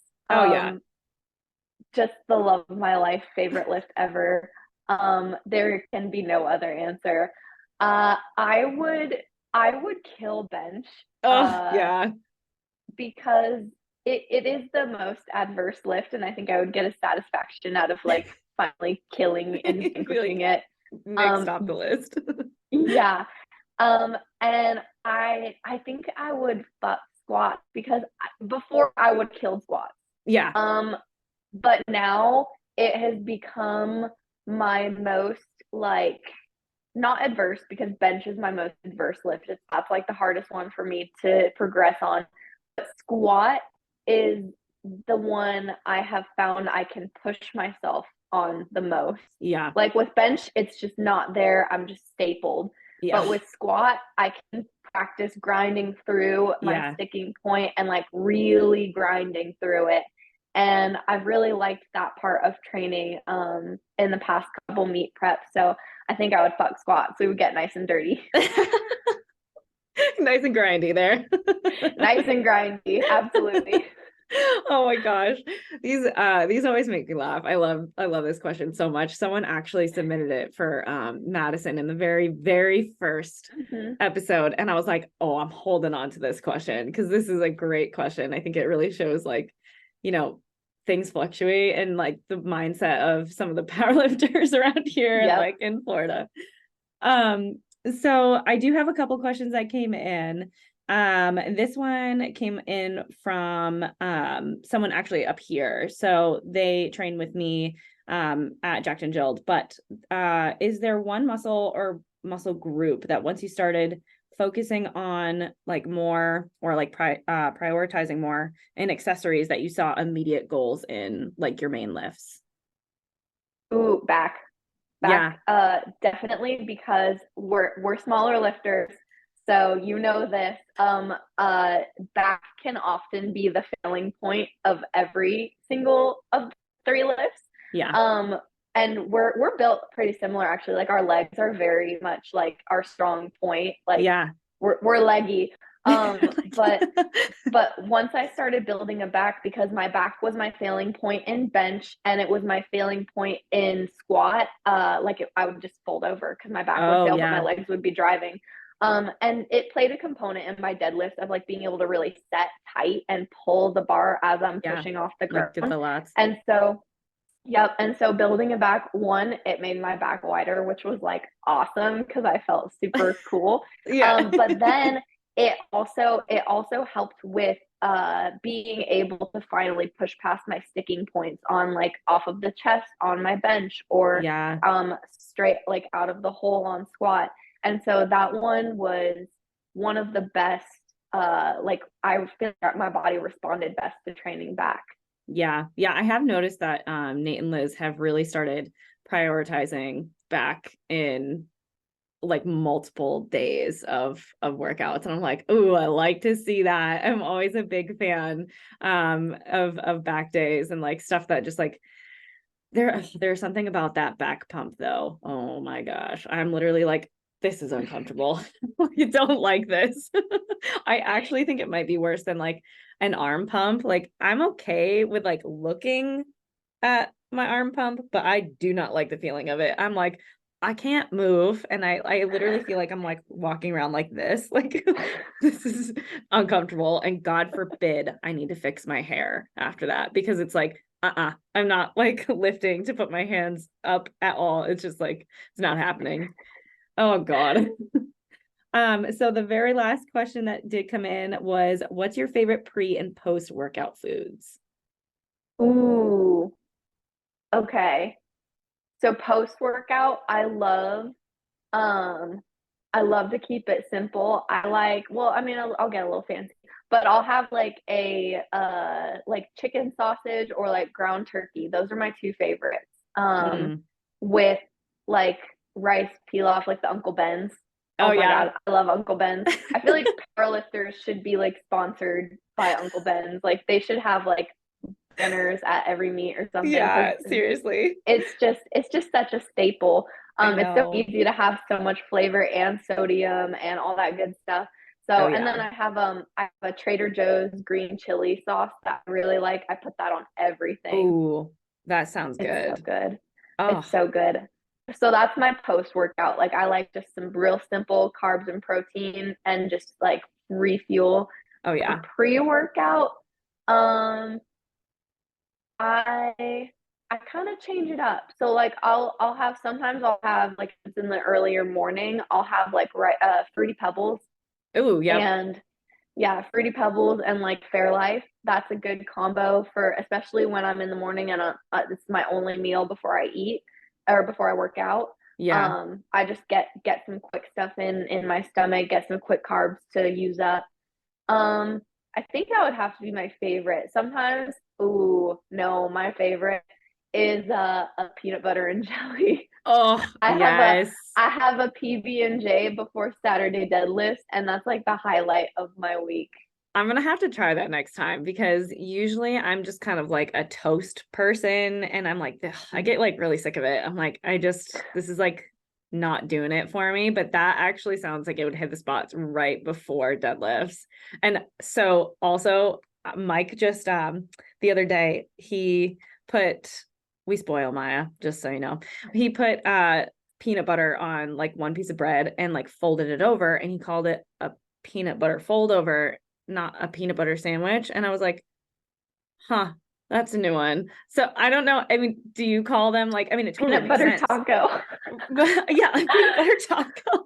Just the love of my life, favorite lift ever. There can be no other answer. I would kill bench. Because it is the most adverse lift, and I think I would get a satisfaction out of like finally killing and vanquishing it. Next off the list. Yeah. And I think I would fuck squat because before I would kill squats. Yeah. But now it has become my most like not adverse because bench is my most adverse lift. That's like the hardest one for me to progress on. But squat is the one I have found I can push myself on the most. Yeah. Like with bench, it's just not there. I'm just stapled. Yeah. But with squat, I can practice grinding through my sticking point and like really grinding through it. And I've really liked that part of training in the past couple meet preps. So I think I would fuck squat so we would get nice and dirty. Nice and grindy there. Nice and grindy, absolutely. Oh my gosh. These always make me laugh. I love this question so much. Someone actually submitted it for Madison in the very, very first episode. And I was like, oh, I'm holding on to this question because this is a great question. I think it really shows like, you know, things fluctuate and like the mindset of some of the powerlifters around here and like in Florida. So I do have a couple questions that came in. This one came in from someone actually up here. So they train with me at Jacked and Jilled. But is there one muscle or muscle group that once you started focusing on like more or like prioritizing more in accessories that you saw immediate goals in like your main lifts? Ooh, back. Yeah. Definitely, because we're smaller lifters. So you know this. Back can often be the failing point of every single of three lifts. Yeah. Um, and we're built pretty similar actually. Like our legs are very much like our strong point. Like Yeah. we're leggy. But Like, but once I started building a back, because my back was my failing point in bench and it was my failing point in squat, I would just fold over because my back would oh fail, but my yeah. legs would be driving. And it played a component in my deadlift of like being able to really set tight and pull the bar as I'm Yeah. pushing off the Like get ground. the lats. And so, yep. And so building a back, one, it made my back wider, which was like awesome because I felt super cool. Yeah. But then it also helped with being able to finally push past my sticking points on like off of the chest on my bench or Yeah. straight like out of the hole on squat. And so that one was one of the best. Like I feel like my body responded best to training back. Yeah. Yeah. I have noticed that Nate and Liz have really started prioritizing back in like multiple days of workouts. And I'm like, oh, I like to see that. I'm always a big fan of back days and like stuff that just like there's something about that back pump though. Oh my gosh. I'm literally like, this is uncomfortable. You don't like this. I actually think it might be worse than like an arm pump. Like I'm okay with like looking at my arm pump, but I do not like the feeling of it. I'm like, I can't move. And I literally feel like I'm like walking around like this. Like this is uncomfortable. And God forbid I need to fix my hair after that because it's like, I'm not like lifting to put my hands up at all. It's just like it's not happening. Oh God. So the very last question that did come in was what's your favorite pre and post workout foods? Ooh, okay. So post workout, um I love to keep it simple. I like, well, I mean, I'll get a little fancy, but I'll have like a like chicken sausage or like ground turkey. Those are my two favorites. Mm. With like rice pilaf, like the Uncle Ben's. Oh Oh my yeah. God, I love Uncle Ben's. I feel like powerlifters should be like sponsored by Uncle Ben's. Like they should have like dinners at every meet or something because Yeah, seriously. it's just such a staple. I It's so know. easy to have so much flavor and sodium and all that good stuff. Oh So, and yeah. then I have a Trader Joe's green chili sauce that I really like. I put that on everything. Ooh, that sounds It's so good. good. Oh, It's so good. So that's my post workout. Like I like just some real simple carbs and protein and just like refuel. oh For yeah. pre-workout, um I I kind of change it up. So like I'll have sometimes I'll have like it's in the earlier morning, I'll have like fruity pebbles Ooh, yep. and yeah, fruity pebbles and like Fairlife. That's a good combo for especially when I'm in the morning and it's my only meal before I eat or before I work out. Yeah. I just get some quick stuff in my stomach, get some quick carbs to use up. um, I think that would have to be my favorite. Sometimes, ooh, no, my favorite is a peanut butter and jelly. Oh, I have a yes. I have a PB&J before Saturday deadlift, and that's like the highlight of my week. I'm gonna have to try that next time because usually I'm just kind of like a toast person and I'm like, ugh, I get like really sick of it. I'm like, this is like not doing it for me. But that actually sounds like it would hit the spots right before deadlifts. And so also Mike just the other day he put we spoil Maya, just so you know. He put peanut butter on like one piece of bread and like folded it over and he called it a peanut butter fold over, not a peanut butter sandwich. And I was like, huh, that's a new one. So I don't know. I mean, do you call them like, I mean, it totally Peanut makes butter sense. taco. But yeah, like peanut butter taco.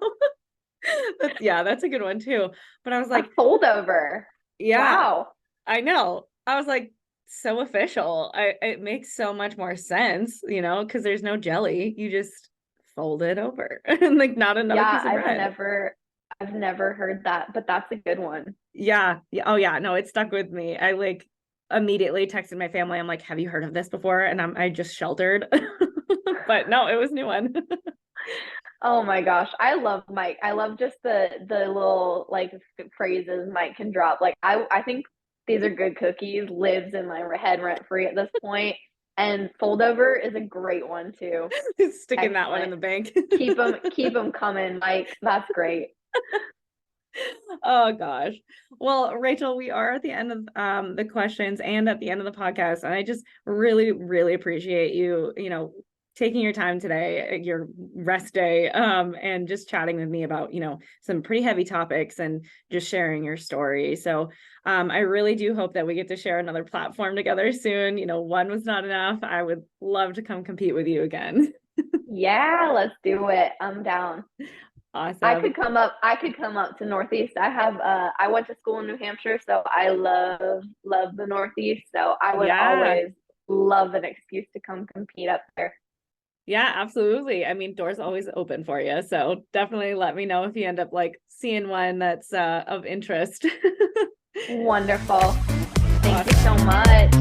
That's a good one too. But I was A like, fold over. yeah, Wow. I know. I was like, so official. It makes so much more sense, because there's no jelly. You just fold it over and like not another Yeah, piece of bread. I've never heard that, but that's a good one. Yeah. Yeah. Oh yeah. No, it stuck with me. I like immediately texted my family. I'm like, have you heard of this before? And I just sheltered. But no, it was a new one. Oh my gosh, I love Mike. I love just the little like phrases Mike can drop. Like I think these are good cookies. Lives in my head rent free at this point. And fold over is a great one too. Sticking that one in Excellent. the bank. Keep them coming, Mike. That's great. Oh gosh. Well, Rachel, we are at the end of the questions and at the end of the podcast. And I just really, really appreciate you, taking your time today, your rest day, and just chatting with me about, some pretty heavy topics and just sharing your story. So I really do hope that we get to share another platform together soon. One was not enough. I would love to come compete with you again. Yeah, let's do it. I'm down. Awesome. I could come up to Northeast. I went to school in New Hampshire, so I love the Northeast. So I would Yeah. always love an excuse to come compete up there. Yeah, absolutely. I mean, doors always open for you. So definitely let me know if you end up like seeing one that's of interest. Wonderful. Thank you so Awesome. much.